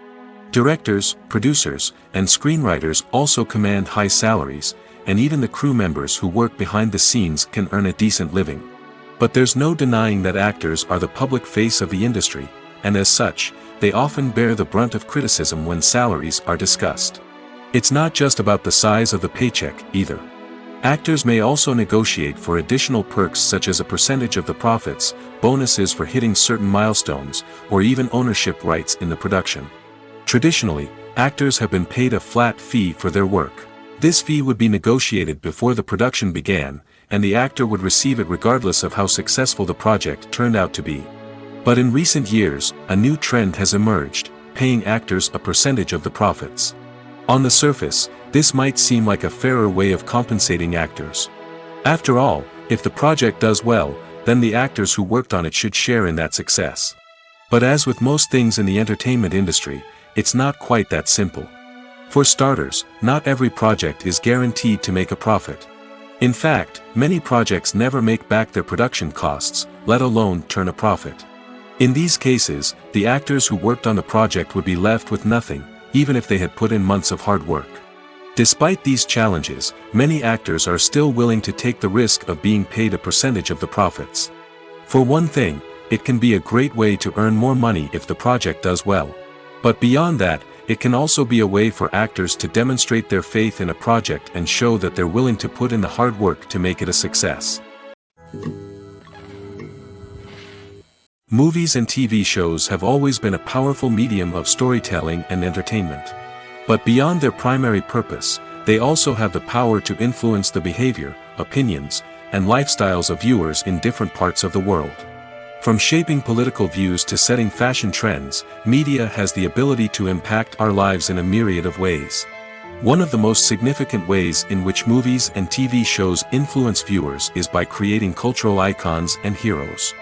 S1: Directors, producers, and screenwriters also command high salaries, and even the crew members who work behind the scenes can earn a decent living. But there's no denying that actors are the public face of the industry, and as such, they often bear the brunt of criticism when salaries are discussed. It's not just about the size of the paycheck, either. Actors may also negotiate for additional perks such as a percentage of the profits, bonuses for hitting certain milestones, or even ownership rights in the production. Traditionally, actors have been paid a flat fee for their work. This fee would be negotiated before the production began, and the actor would receive it regardless of how successful the project turned out to be. But in recent years, a new trend has emerged, paying actors a percentage of the profits. On the surface, this might seem like a fairer way of compensating actors. After all, if the project does well, then the actors who worked on it should share in that success. But as with most things in the entertainment industry, it's not quite that simple. For starters, not every project is guaranteed to make a profit. In fact, many projects never make back their production costs, let alone turn a profit. In these cases, the actors who worked on the project would be left with nothing, even if they had put in months of hard work. Despite these challenges, many actors are still willing to take the risk of being paid a percentage of the profits. For one thing, it can be a great way to earn more money if the project does well. But beyond that, it can also be a way for actors to demonstrate their faith in a project and show that they're willing to put in the hard work to make it a success. Movies and TV shows have always been a powerful medium of storytelling and entertainment. But beyond their primary purpose, they also have the power to influence the behavior, opinions, and lifestyles of viewers in different parts of the world. From shaping political views to setting fashion trends, media has the ability to impact our lives in a myriad of ways. One of the most significant ways in which movies and TV shows influence viewers is by creating cultural icons and heroes.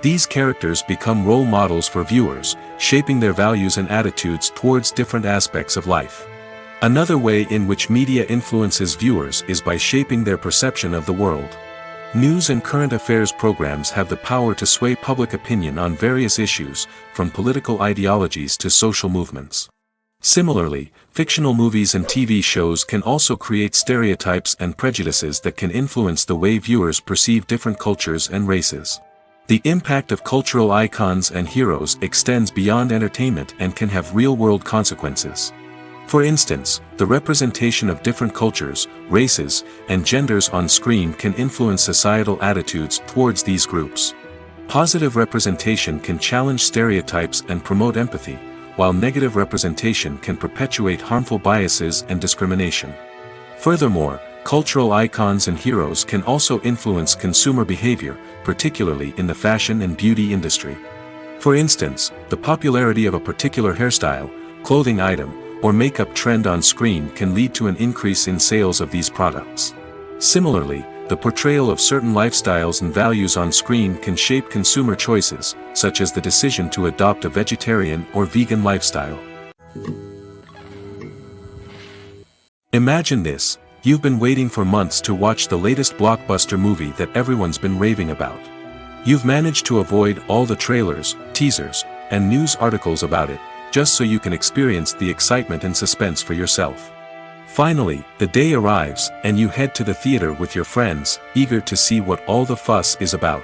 S1: These characters become role models for viewers, shaping their values and attitudes towards different aspects of life. Another way in which media influences viewers is by shaping their perception of the world. News and current affairs programs have the power to sway public opinion on various issues, from political ideologies to social movements. Similarly, fictional movies and TV shows can also create stereotypes and prejudices that can influence the way viewers perceive different cultures and races. The impact of cultural icons and heroes extends beyond entertainment and can have real-world consequences. For instance, the representation of different cultures, races, and genders on screen can influence societal attitudes towards these groups. Positive representation can challenge stereotypes and promote empathy, while negative representation can perpetuate harmful biases and discrimination. Furthermore, cultural icons and heroes can also influence consumer behavior, particularly in the fashion and beauty industry. For instance, the popularity of a particular hairstyle, clothing item, or makeup trend on screen can lead to an increase in sales of these products. Similarly, the portrayal of certain lifestyles and values on screen can shape consumer choices, such as the decision to adopt a vegetarian or vegan lifestyle. Imagine this: you've been waiting for months to watch the latest blockbuster movie that everyone's been raving about. You've managed to avoid all the trailers, teasers, and news articles about it, just so you can experience the excitement and suspense for yourself. Finally, the day arrives, and you head to the theater with your friends, eager to see what all the fuss is about.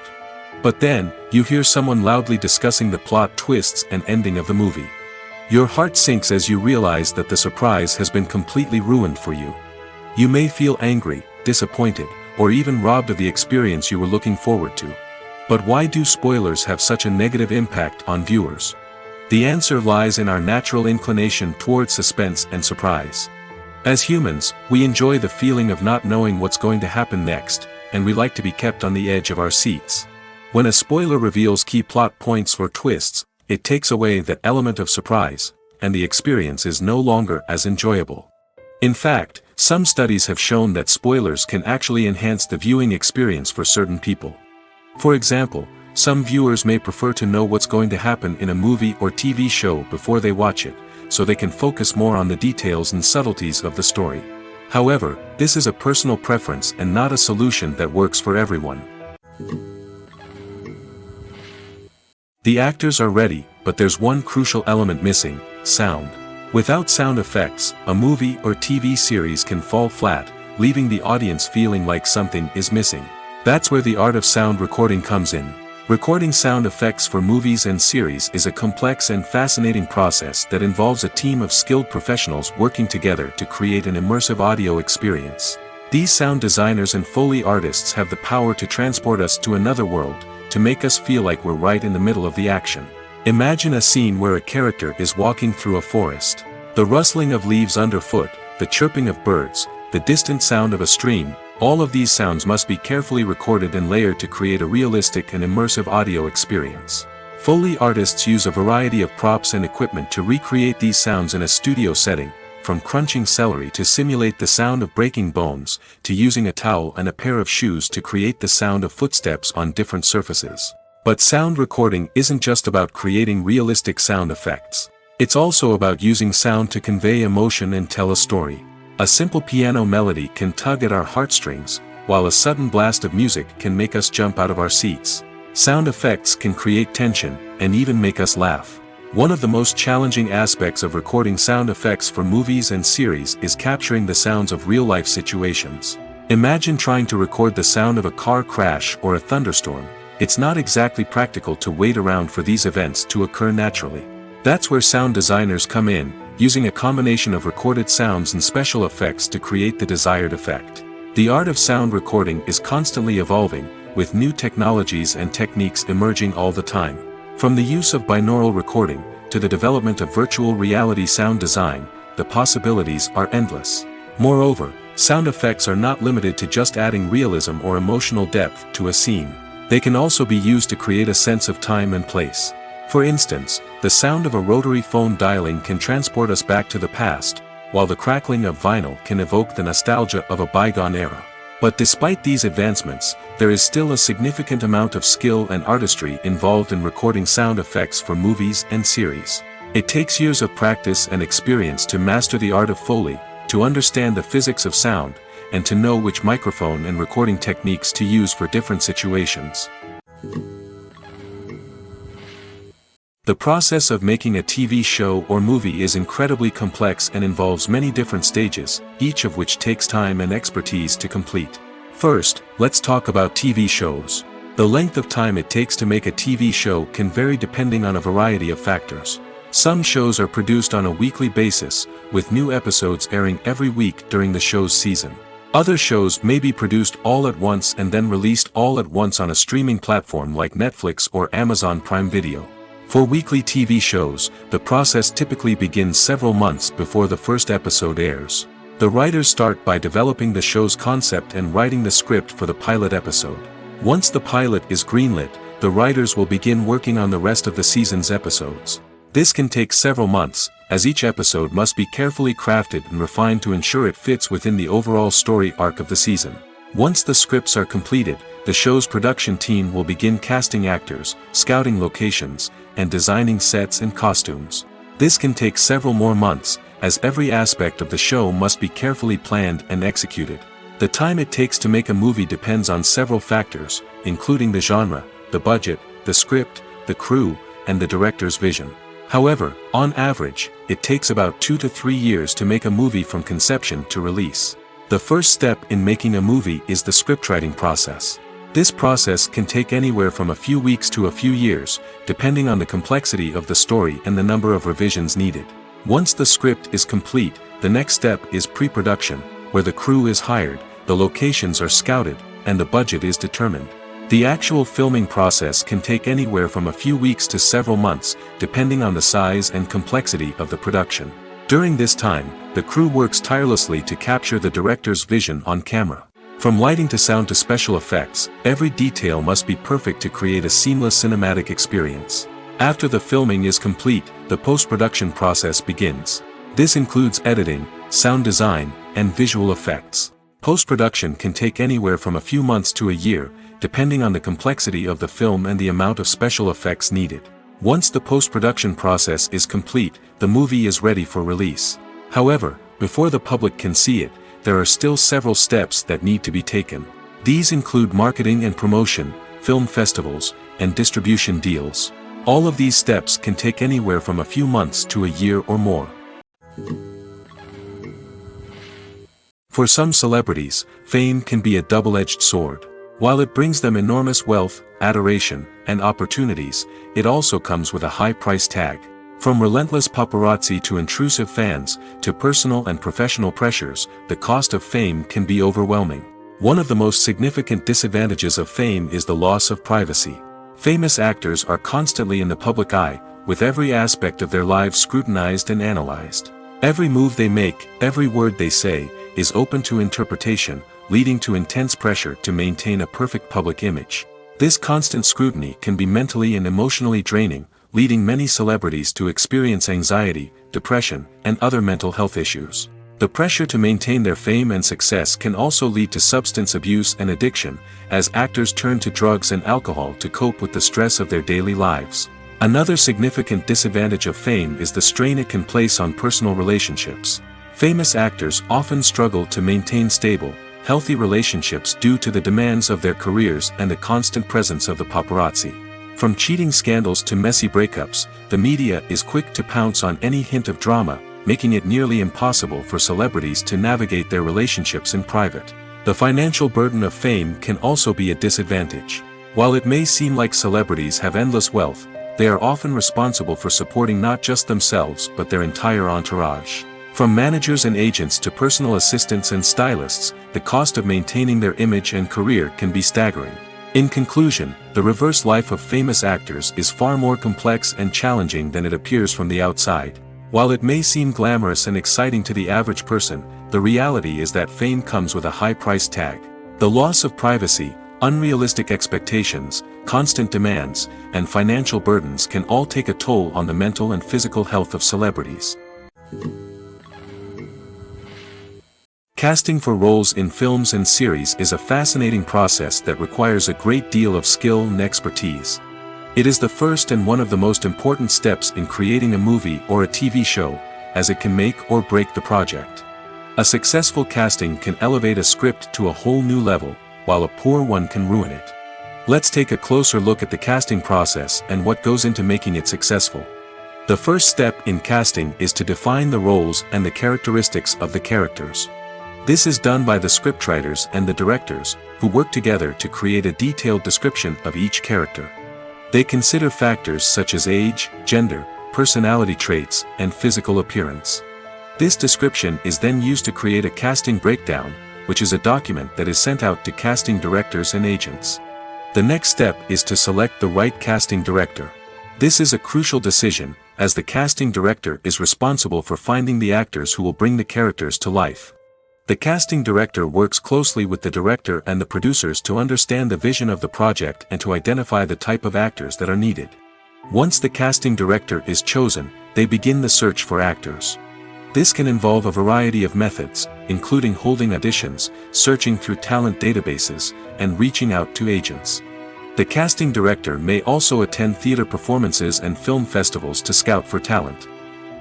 S1: But then, you hear someone loudly discussing the plot twists and ending of the movie. Your heart sinks as you realize that the surprise has been completely ruined for you. You may feel angry, disappointed, or even robbed of the experience you were looking forward to. But why do spoilers have such a negative impact on viewers? The answer lies in our natural inclination toward suspense and surprise. As humans, we enjoy the feeling of not knowing what's going to happen next, and we like to be kept on the edge of our seats. When a spoiler reveals key plot points or twists, it takes away that element of surprise, and the experience is no longer as enjoyable. In fact, some studies have shown that spoilers can actually enhance the viewing experience for certain people. For example, some viewers may prefer to know what's going to happen in a movie or TV show before they watch it, so they can focus more on the details and subtleties of the story. However, this is a personal preference and not a solution that works for everyone. The actors are ready, but there's one crucial element missing: sound. Without sound effects, a movie or TV series can fall flat, leaving the audience feeling like something is missing. That's where the art of sound recording comes in. Recording sound effects for movies and series is a complex and fascinating process that involves a team of skilled professionals working together to create an immersive audio experience. These sound designers and Foley artists have the power to transport us to another world, to make us feel like we're right in the middle of the action. Imagine a scene where a character is walking through a forest. The rustling of leaves underfoot, the chirping of birds, the distant sound of a stream, all of these sounds must be carefully recorded and layered to create a realistic and immersive audio experience. Foley artists use a variety of props and equipment to recreate these sounds in a studio setting, from crunching celery to simulate the sound of breaking bones, to using a towel and a pair of shoes to create the sound of footsteps on different surfaces. But sound recording isn't just about creating realistic sound effects. It's also about using sound to convey emotion and tell a story. A simple piano melody can tug at our heartstrings, while a sudden blast of music can make us jump out of our seats. Sound effects can create tension, and even make us laugh. One of the most challenging aspects of recording sound effects for movies and series is capturing the sounds of real-life situations. Imagine trying to record the sound of a car crash or a thunderstorm. It's not exactly practical to wait around for these events to occur naturally. That's where sound designers come in, using a combination of recorded sounds and special effects to create the desired effect. The art of sound recording is constantly evolving, with new technologies and techniques emerging all the time. From the use of binaural recording, to the development of virtual reality sound design, the possibilities are endless. Moreover, sound effects are not limited to just adding realism or emotional depth to a scene. They can also be used to create a sense of time and place. For instance, the sound of a rotary phone dialing can transport us back to the past, while the crackling of vinyl can evoke the nostalgia of a bygone era. But despite these advancements, there is still a significant amount of skill and artistry involved in recording sound effects for movies and series. It takes years of practice and experience to master the art of Foley, to understand the physics of sound, and to know which microphone and recording techniques to use for different situations. The process of making a TV show or movie is incredibly complex and involves many different stages, each of which takes time and expertise to complete. First, let's talk about TV shows. The length of time it takes to make a TV show can vary depending on a variety of factors. Some shows are produced on a weekly basis, with new episodes airing every week during the show's season. Other shows may be produced all at once and then released all at once on a streaming platform like Netflix or Amazon Prime Video. For weekly TV shows, the process typically begins several months before the first episode airs. The writers start by developing the show's concept and writing the script for the pilot episode. Once the pilot is greenlit, the writers will begin working on the rest of the season's episodes. This can take several months, as each episode must be carefully crafted and refined to ensure it fits within the overall story arc of the season. Once the scripts are completed, the show's production team will begin casting actors, scouting locations, and designing sets and costumes. This can take several more months, as every aspect of the show must be carefully planned and executed. The time it takes to make a movie depends on several factors, including the genre, the budget, the script, the crew, and the director's vision. However, on average, it takes about 2 to 3 years to make a movie from conception to release. The first step in making a movie is the scriptwriting process. This process can take anywhere from a few weeks to a few years, depending on the complexity of the story and the number of revisions needed. Once the script is complete, the next step is pre-production, where the crew is hired, the locations are scouted, and the budget is determined. The actual filming process can take anywhere from a few weeks to several months, depending on the size and complexity of the production. During this time, the crew works tirelessly to capture the director's vision on camera. From lighting to sound to special effects, every detail must be perfect to create a seamless cinematic experience. After the filming is complete, the post-production process begins. This includes editing, sound design, and visual effects. Post-production can take anywhere from a few months to a year, depending on the complexity of the film and the amount of special effects needed. Once the post-production process is complete, the movie is ready for release. However, before the public can see it, there are still several steps that need to be taken. These include marketing and promotion, film festivals, and distribution deals. All of these steps can take anywhere from a few months to a year or more. For some celebrities, fame can be a double-edged sword. While it brings them enormous wealth, adoration, and opportunities, it also comes with a high price tag. From relentless paparazzi to intrusive fans, to personal and professional pressures, the cost of fame can be overwhelming. One of the most significant disadvantages of fame is the loss of privacy. Famous actors are constantly in the public eye, with every aspect of their lives scrutinized and analyzed. Every move they make, every word they say, is open to interpretation, leading to intense pressure to maintain a perfect public image. This constant scrutiny can be mentally and emotionally draining, leading many celebrities to experience anxiety, depression, and other mental health issues. The pressure to maintain their fame and success can also lead to substance abuse and addiction, as actors turn to drugs and alcohol to cope with the stress of their daily lives. Another significant disadvantage of fame is the strain it can place on personal relationships. Famous actors often struggle to maintain stable, healthy relationships due to the demands of their careers and the constant presence of the paparazzi. From cheating scandals to messy breakups, the media is quick to pounce on any hint of drama, making it nearly impossible for celebrities to navigate their relationships in private. The financial burden of fame can also be a disadvantage. While it may seem like celebrities have endless wealth, they are often responsible for supporting not just themselves but their entire entourage. From managers and agents to personal assistants and stylists, the cost of maintaining their image and career can be staggering. In conclusion, the reverse life of famous actors is far more complex and challenging than it appears from the outside. While it may seem glamorous and exciting to the average person, the reality is that fame comes with a high price tag. The loss of privacy, unrealistic expectations, constant demands, and financial burdens can all take a toll on the mental and physical health of celebrities. Casting for roles in films and series is a fascinating process that requires a great deal of skill and expertise. It is the first and one of the most important steps in creating a movie or a TV show, as it can make or break the project. A successful casting can elevate a script to a whole new level, while a poor one can ruin it. Let's take a closer look at the casting process and what goes into making it successful. The first step in casting is to define the roles and the characteristics of the characters. This is done by the scriptwriters and the directors, who work together to create a detailed description of each character. They consider factors such as age, gender, personality traits, and physical appearance. This description is then used to create a casting breakdown, which is a document that is sent out to casting directors and agents. The next step is to select the right casting director. This is a crucial decision, as the casting director is responsible for finding the actors who will bring the characters to life. The casting director works closely with the director and the producers to understand the vision of the project and to identify the type of actors that are needed. Once the casting director is chosen, they begin the search for actors. This can involve a variety of methods, including holding auditions, searching through talent databases, and reaching out to agents. The casting director may also attend theater performances and film festivals to scout for talent.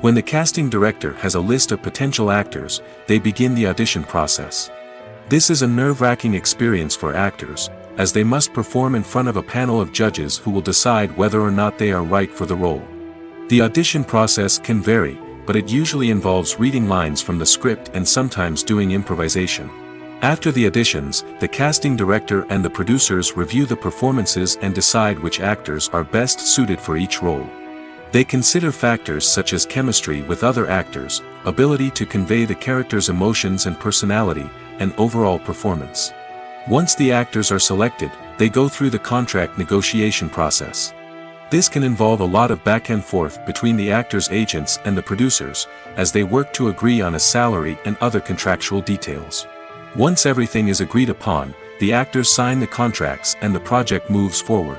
S1: When the casting director has a list of potential actors, they begin the audition process. This is a nerve-wracking experience for actors, as they must perform in front of a panel of judges who will decide whether or not they are right for the role. The audition process can vary, but it usually involves reading lines from the script and sometimes doing improvisation. After the auditions, the casting director and the producers review the performances and decide which actors are best suited for each role. They consider factors such as chemistry with other actors, ability to convey the character's emotions and personality, and overall performance. Once the actors are selected, they go through the contract negotiation process. This can involve a lot of back and forth between the actors' agents and the producers, as they work to agree on a salary and other contractual details. Once everything is agreed upon, the actors sign the contracts and the project moves forward.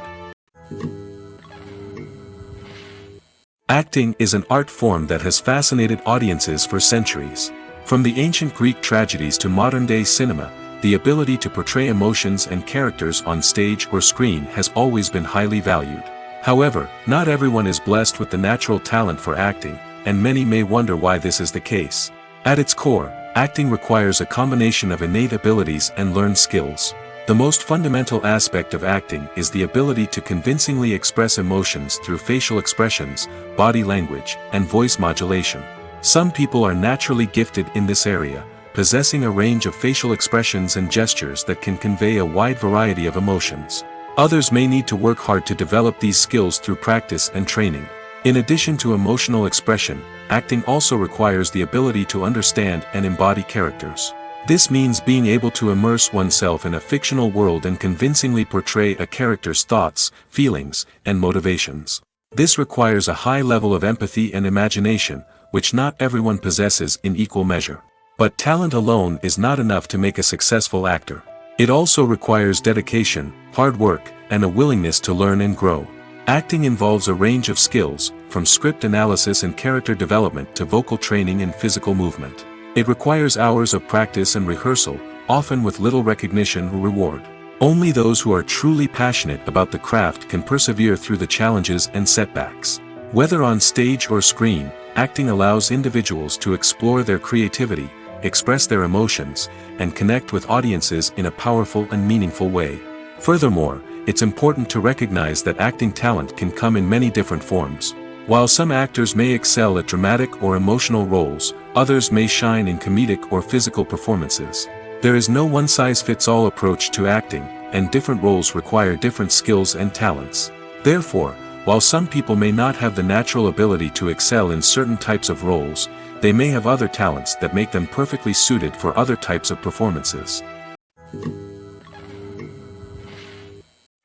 S1: Acting is an art form that has fascinated audiences for centuries. From the ancient Greek tragedies to modern-day cinema, the ability to portray emotions and characters on stage or screen has always been highly valued. However, not everyone is blessed with the natural talent for acting, and many may wonder why this is the case. At its core, acting requires a combination of innate abilities and learned skills. The most fundamental aspect of acting is the ability to convincingly express emotions through facial expressions, body language, and voice modulation. Some people are naturally gifted in this area, possessing a range of facial expressions and gestures that can convey a wide variety of emotions. Others may need to work hard to develop these skills through practice and training. In addition to emotional expression, acting also requires the ability to understand and embody characters. This means being able to immerse oneself in a fictional world and convincingly portray a character's thoughts, feelings, and motivations. This requires a high level of empathy and imagination, which not everyone possesses in equal measure. But talent alone is not enough to make a successful actor. It also requires dedication, hard work, and a willingness to learn and grow. Acting involves a range of skills, from script analysis and character development to vocal training and physical movement. It requires hours of practice and rehearsal, often with little recognition or reward. Only those who are truly passionate about the craft can persevere through the challenges and setbacks. Whether on stage or screen, acting allows individuals to explore their creativity, express their emotions, and connect with audiences in a powerful and meaningful way. Furthermore, it's important to recognize that acting talent can come in many different forms. While some actors may excel at dramatic or emotional roles, others may shine in comedic or physical performances. There is no one-size-fits-all approach to acting, and different roles require different skills and talents. Therefore, while some people may not have the natural ability to excel in certain types of roles, they may have other talents that make them perfectly suited for other types of performances.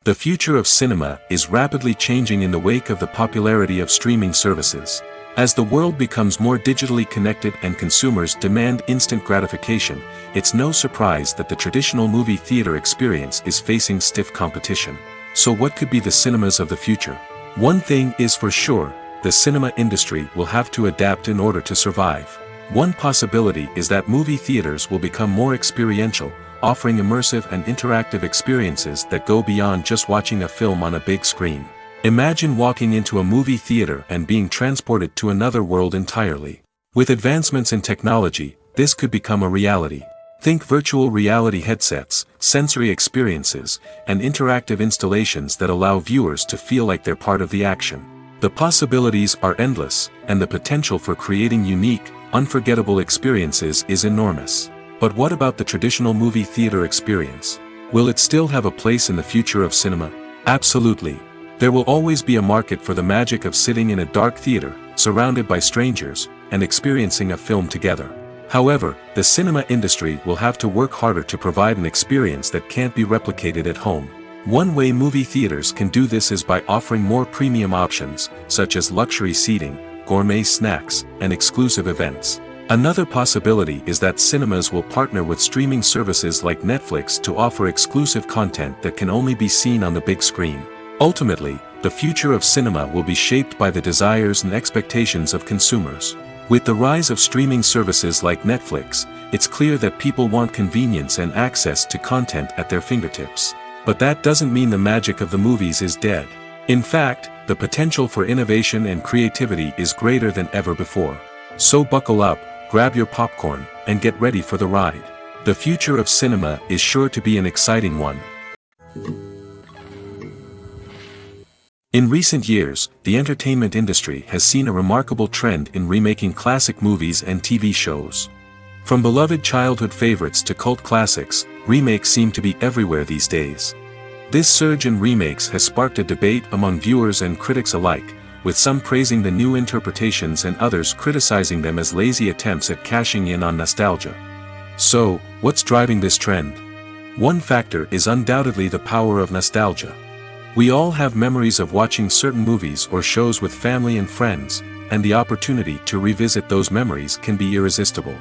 S1: The future of cinema is rapidly changing in the wake of the popularity of streaming services. As the world becomes more digitally connected and consumers demand instant gratification, it's no surprise that the traditional movie theater experience is facing stiff competition. So what could be the cinemas of the future? One thing is for sure, the cinema industry will have to adapt in order to survive. One possibility is that movie theaters will become more experiential, offering immersive and interactive experiences that go beyond just watching a film on a big screen. Imagine walking into a movie theater and being transported to another world entirely. With advancements in technology, this could become a reality. Think virtual reality headsets, sensory experiences, and interactive installations that allow viewers to feel like they're part of the action. The possibilities are endless, and the potential for creating unique, unforgettable experiences is enormous. But what about the traditional movie theater experience? Will it still have a place in the future of cinema? Absolutely. There will always be a market for the magic of sitting in a dark theater, surrounded by strangers, and experiencing a film together. However, the cinema industry will have to work harder to provide an experience that can't be replicated at home. One way movie theaters can do this is by offering more premium options, such as luxury seating, gourmet snacks, and exclusive events. Another possibility is that cinemas will partner with streaming services like Netflix to offer exclusive content that can only be seen on the big screen. Ultimately, the future of cinema will be shaped by the desires and expectations of consumers. With the rise of streaming services like Netflix, it's clear that people want convenience and access to content at their fingertips. But that doesn't mean the magic of the movies is dead. In fact, the potential for innovation and creativity is greater than ever before. So buckle up, grab your popcorn, and get ready for the ride. The future of cinema is sure to be an exciting one. In recent years, the entertainment industry has seen a remarkable trend in remaking classic movies and TV shows. From beloved childhood favorites to cult classics, remakes seem to be everywhere these days. This surge in remakes has sparked a debate among viewers and critics alike, with some praising the new interpretations and others criticizing them as lazy attempts at cashing in on nostalgia. So, what's driving this trend? One factor is undoubtedly the power of nostalgia. We all have memories of watching certain movies or shows with family and friends, and the opportunity to revisit those memories can be irresistible.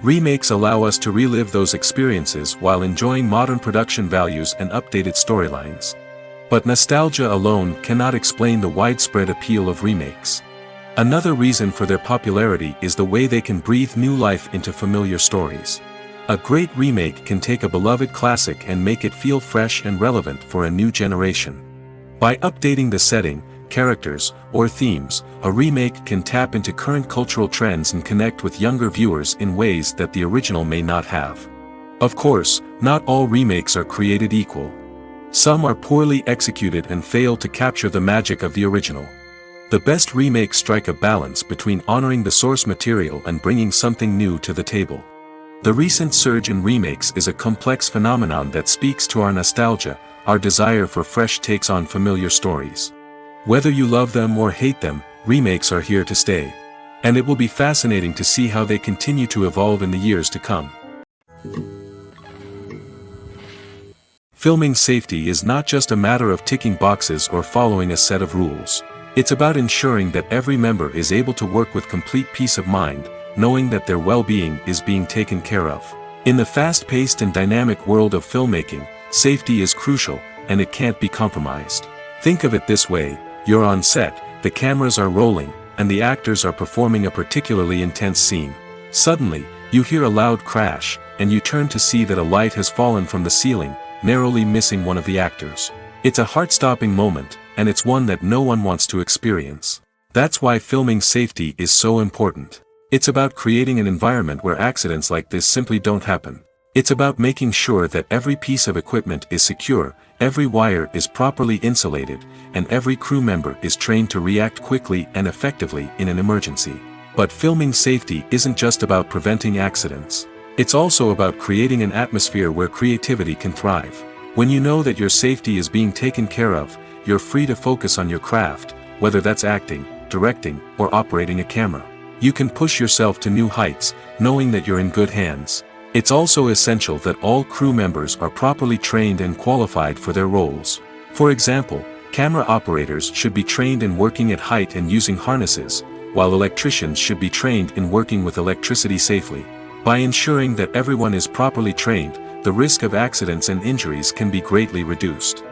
S1: Remakes allow us to relive those experiences while enjoying modern production values and updated storylines. But nostalgia alone cannot explain the widespread appeal of remakes. Another reason for their popularity is the way they can breathe new life into familiar stories. A great remake can take a beloved classic and make it feel fresh and relevant for a new generation. By updating the setting, characters, or themes, a remake can tap into current cultural trends and connect with younger viewers in ways that the original may not have. Of course, not all remakes are created equal. Some are poorly executed and fail to capture the magic of the original. The best remakes strike a balance between honoring the source material and bringing something new to the table. The recent surge in remakes is a complex phenomenon that speaks to our nostalgia, our desire for fresh takes on familiar stories. Whether you love them or hate them, remakes are here to stay. And it will be fascinating to see how they continue to evolve in the years to come. Filming safety is not just a matter of ticking boxes or following a set of rules. It's about ensuring that every member is able to work with complete peace of mind, knowing that their well-being is being taken care of. In the fast-paced and dynamic world of filmmaking, safety is crucial, and it can't be compromised. Think of it this way: you're on set, the cameras are rolling, and the actors are performing a particularly intense scene. Suddenly, you hear a loud crash, and you turn to see that a light has fallen from the ceiling, narrowly missing one of the actors. It's a heart-stopping moment, and it's one that no one wants to experience. That's why filming safety is so important. It's about creating an environment where accidents like this simply don't happen. It's about making sure that every piece of equipment is secure, every wire is properly insulated, and every crew member is trained to react quickly and effectively in an emergency. But filming safety isn't just about preventing accidents. It's also about creating an atmosphere where creativity can thrive. When you know that your safety is being taken care of, you're free to focus on your craft, whether that's acting, directing, or operating a camera. You can push yourself to new heights, knowing that you're in good hands. It's also essential that all crew members are properly trained and qualified for their roles. For example, camera operators should be trained in working at height and using harnesses, while electricians should be trained in working with electricity safely. By ensuring that everyone is properly trained, the risk of accidents and injuries can be greatly reduced.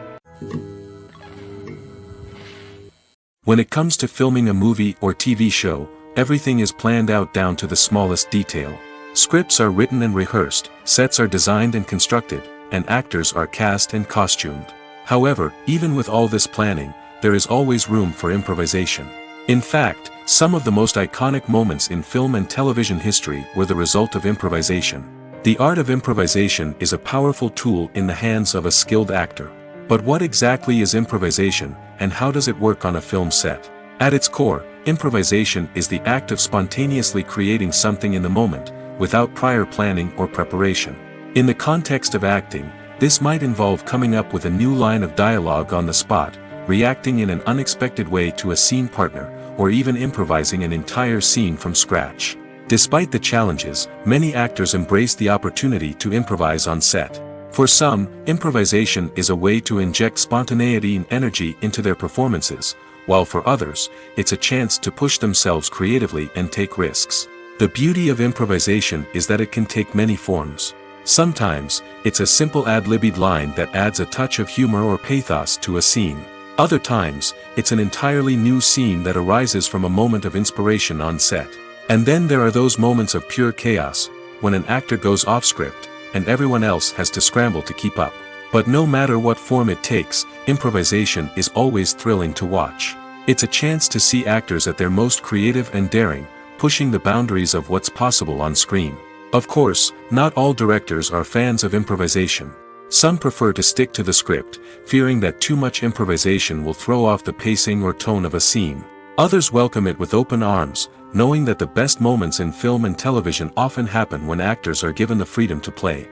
S1: When it comes to filming a movie or TV show, everything is planned out down to the smallest detail. Scripts are written and rehearsed, sets are designed and constructed, and actors are cast and costumed. However, even with all this planning, there is always room for improvisation. In fact, some of the most iconic moments in film and television history were the result of improvisation. The art of improvisation is a powerful tool in the hands of a skilled actor. But what exactly is improvisation, and how does it work on a film set? At its core, improvisation is the act of spontaneously creating something in the moment, without prior planning or preparation. In the context of acting, this might involve coming up with a new line of dialogue on the spot, reacting in an unexpected way to a scene partner, or even improvising an entire scene from scratch. Despite the challenges, many actors embrace the opportunity to improvise on set. For some, improvisation is a way to inject spontaneity and energy into their performances, while for others, it's a chance to push themselves creatively and take risks. The beauty of improvisation is that it can take many forms. Sometimes, it's a simple ad-libbed line that adds a touch of humor or pathos to a scene. Other times, it's an entirely new scene that arises from a moment of inspiration on set. And then there are those moments of pure chaos, when an actor goes off script, and everyone else has to scramble to keep up. But no matter what form it takes, improvisation is always thrilling to watch. It's a chance to see actors at their most creative and daring, pushing the boundaries of what's possible on screen. Of course, not all directors are fans of improvisation. Some prefer to stick to the script, fearing that too much improvisation will throw off the pacing or tone of a scene. Others welcome it with open arms, knowing that the best moments in film and television often happen when actors are given the freedom to play.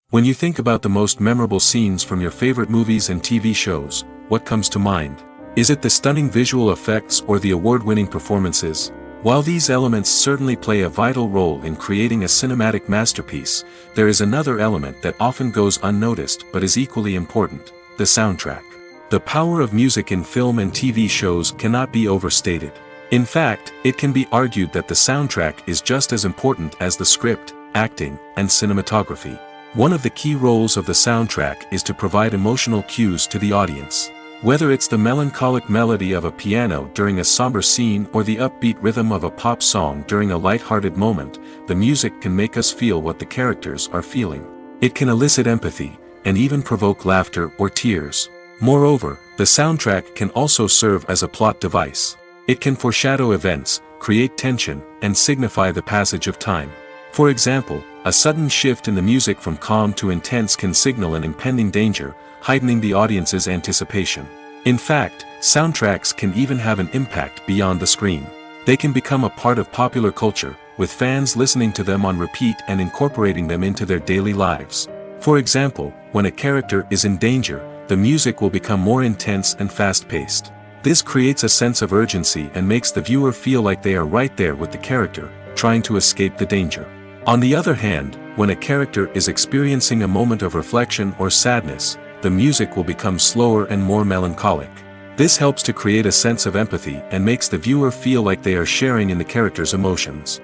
S1: When you think about the most memorable scenes from your favorite movies and TV shows, what comes to mind? Is it the stunning visual effects or the award-winning performances? While these elements certainly play a vital role in creating a cinematic masterpiece, there is another element that often goes unnoticed but is equally important: the soundtrack. The power of music in film and TV shows cannot be overstated. In fact, it can be argued that the soundtrack is just as important as the script, acting, and cinematography. One of the key roles of the soundtrack is to provide emotional cues to the audience. Whether it's the melancholic melody of a piano during a somber scene or the upbeat rhythm of a pop song during a light-hearted moment, the music can make us feel what the characters are feeling. It can elicit empathy, and even provoke laughter or tears. Moreover, the soundtrack can also serve as a plot device. It can foreshadow events, create tension, and signify the passage of time. For example, a sudden shift in the music from calm to intense can signal an impending danger, heightening the audience's anticipation. In fact, soundtracks can even have an impact beyond the screen. They can become a part of popular culture, with fans listening to them on repeat and incorporating them into their daily lives. For example, when a character is in danger, the music will become more intense and fast-paced. This creates a sense of urgency and makes the viewer feel like they are right there with the character, trying to escape the danger. On the other hand, when a character is experiencing a moment of reflection or sadness, the music will become slower and more melancholic. This helps to create a sense of empathy and makes the viewer feel like they are sharing in the character's emotions.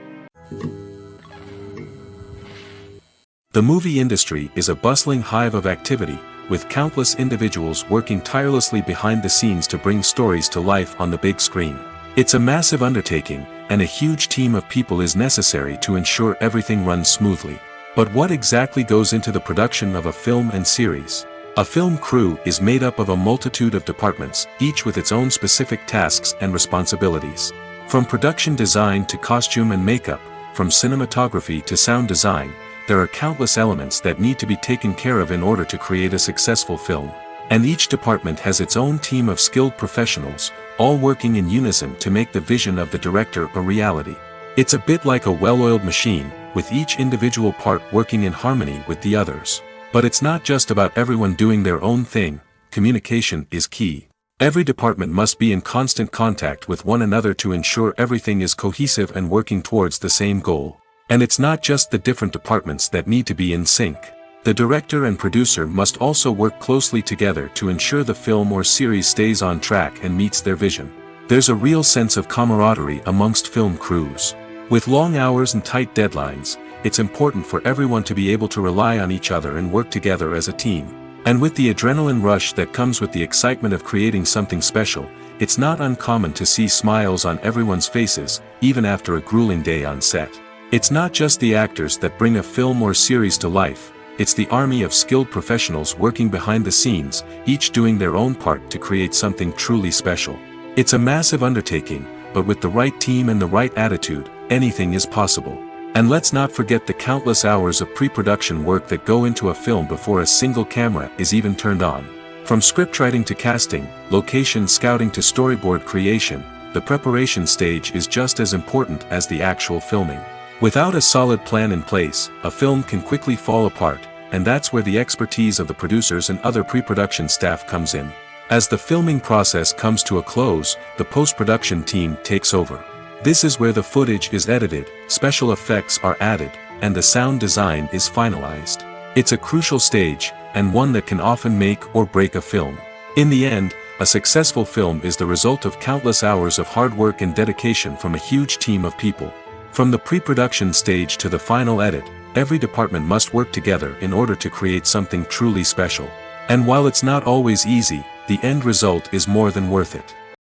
S1: The movie industry is a bustling hive of activity, with countless individuals working tirelessly behind the scenes to bring stories to life on the big screen. It's a massive undertaking, and a huge team of people is necessary to ensure everything runs smoothly. But what exactly goes into the production of a film and series? A film crew is made up of a multitude of departments, each with its own specific tasks and responsibilities. From production design to costume and makeup, from cinematography to sound design, there are countless elements that need to be taken care of in order to create a successful film. And each department has its own team of skilled professionals, all working in unison to make the vision of the director a reality. It's a bit like a well-oiled machine, with each individual part working in harmony with the others. But it's not just about everyone doing their own thing. Communication is key. Every department must be in constant contact with one another to ensure everything is cohesive and working towards the same goal. And it's not just the different departments that need to be in sync. The director and producer must also work closely together to ensure the film or series stays on track and meets their vision. There's a real sense of camaraderie amongst film crews. With long hours and tight deadlines, it's important for everyone to be able to rely on each other and work together as a team. And with the adrenaline rush that comes with the excitement of creating something special, it's not uncommon to see smiles on everyone's faces, even after a grueling day on set. It's not just the actors that bring a film or series to life, it's the army of skilled professionals working behind the scenes, each doing their own part to create something truly special. It's a massive undertaking, but with the right team and the right attitude, anything is possible. And let's not forget the countless hours of pre-production work that go into a film before a single camera is even turned on. From scriptwriting to casting, location scouting to storyboard creation, the preparation stage is just as important as the actual filming. Without a solid plan in place, a film can quickly fall apart, and that's where the expertise of the producers and other pre-production staff comes in. As the filming process comes to a close, the post-production team takes over. This is where the footage is edited, special effects are added, and the sound design is finalized. It's a crucial stage, and one that can often make or break a film. In the end, a successful film is the result of countless hours of hard work and dedication from a huge team of people. From the pre-production stage to the final edit, every department must work together in order to create something truly special. And while it's not always easy, the end result is more than worth it.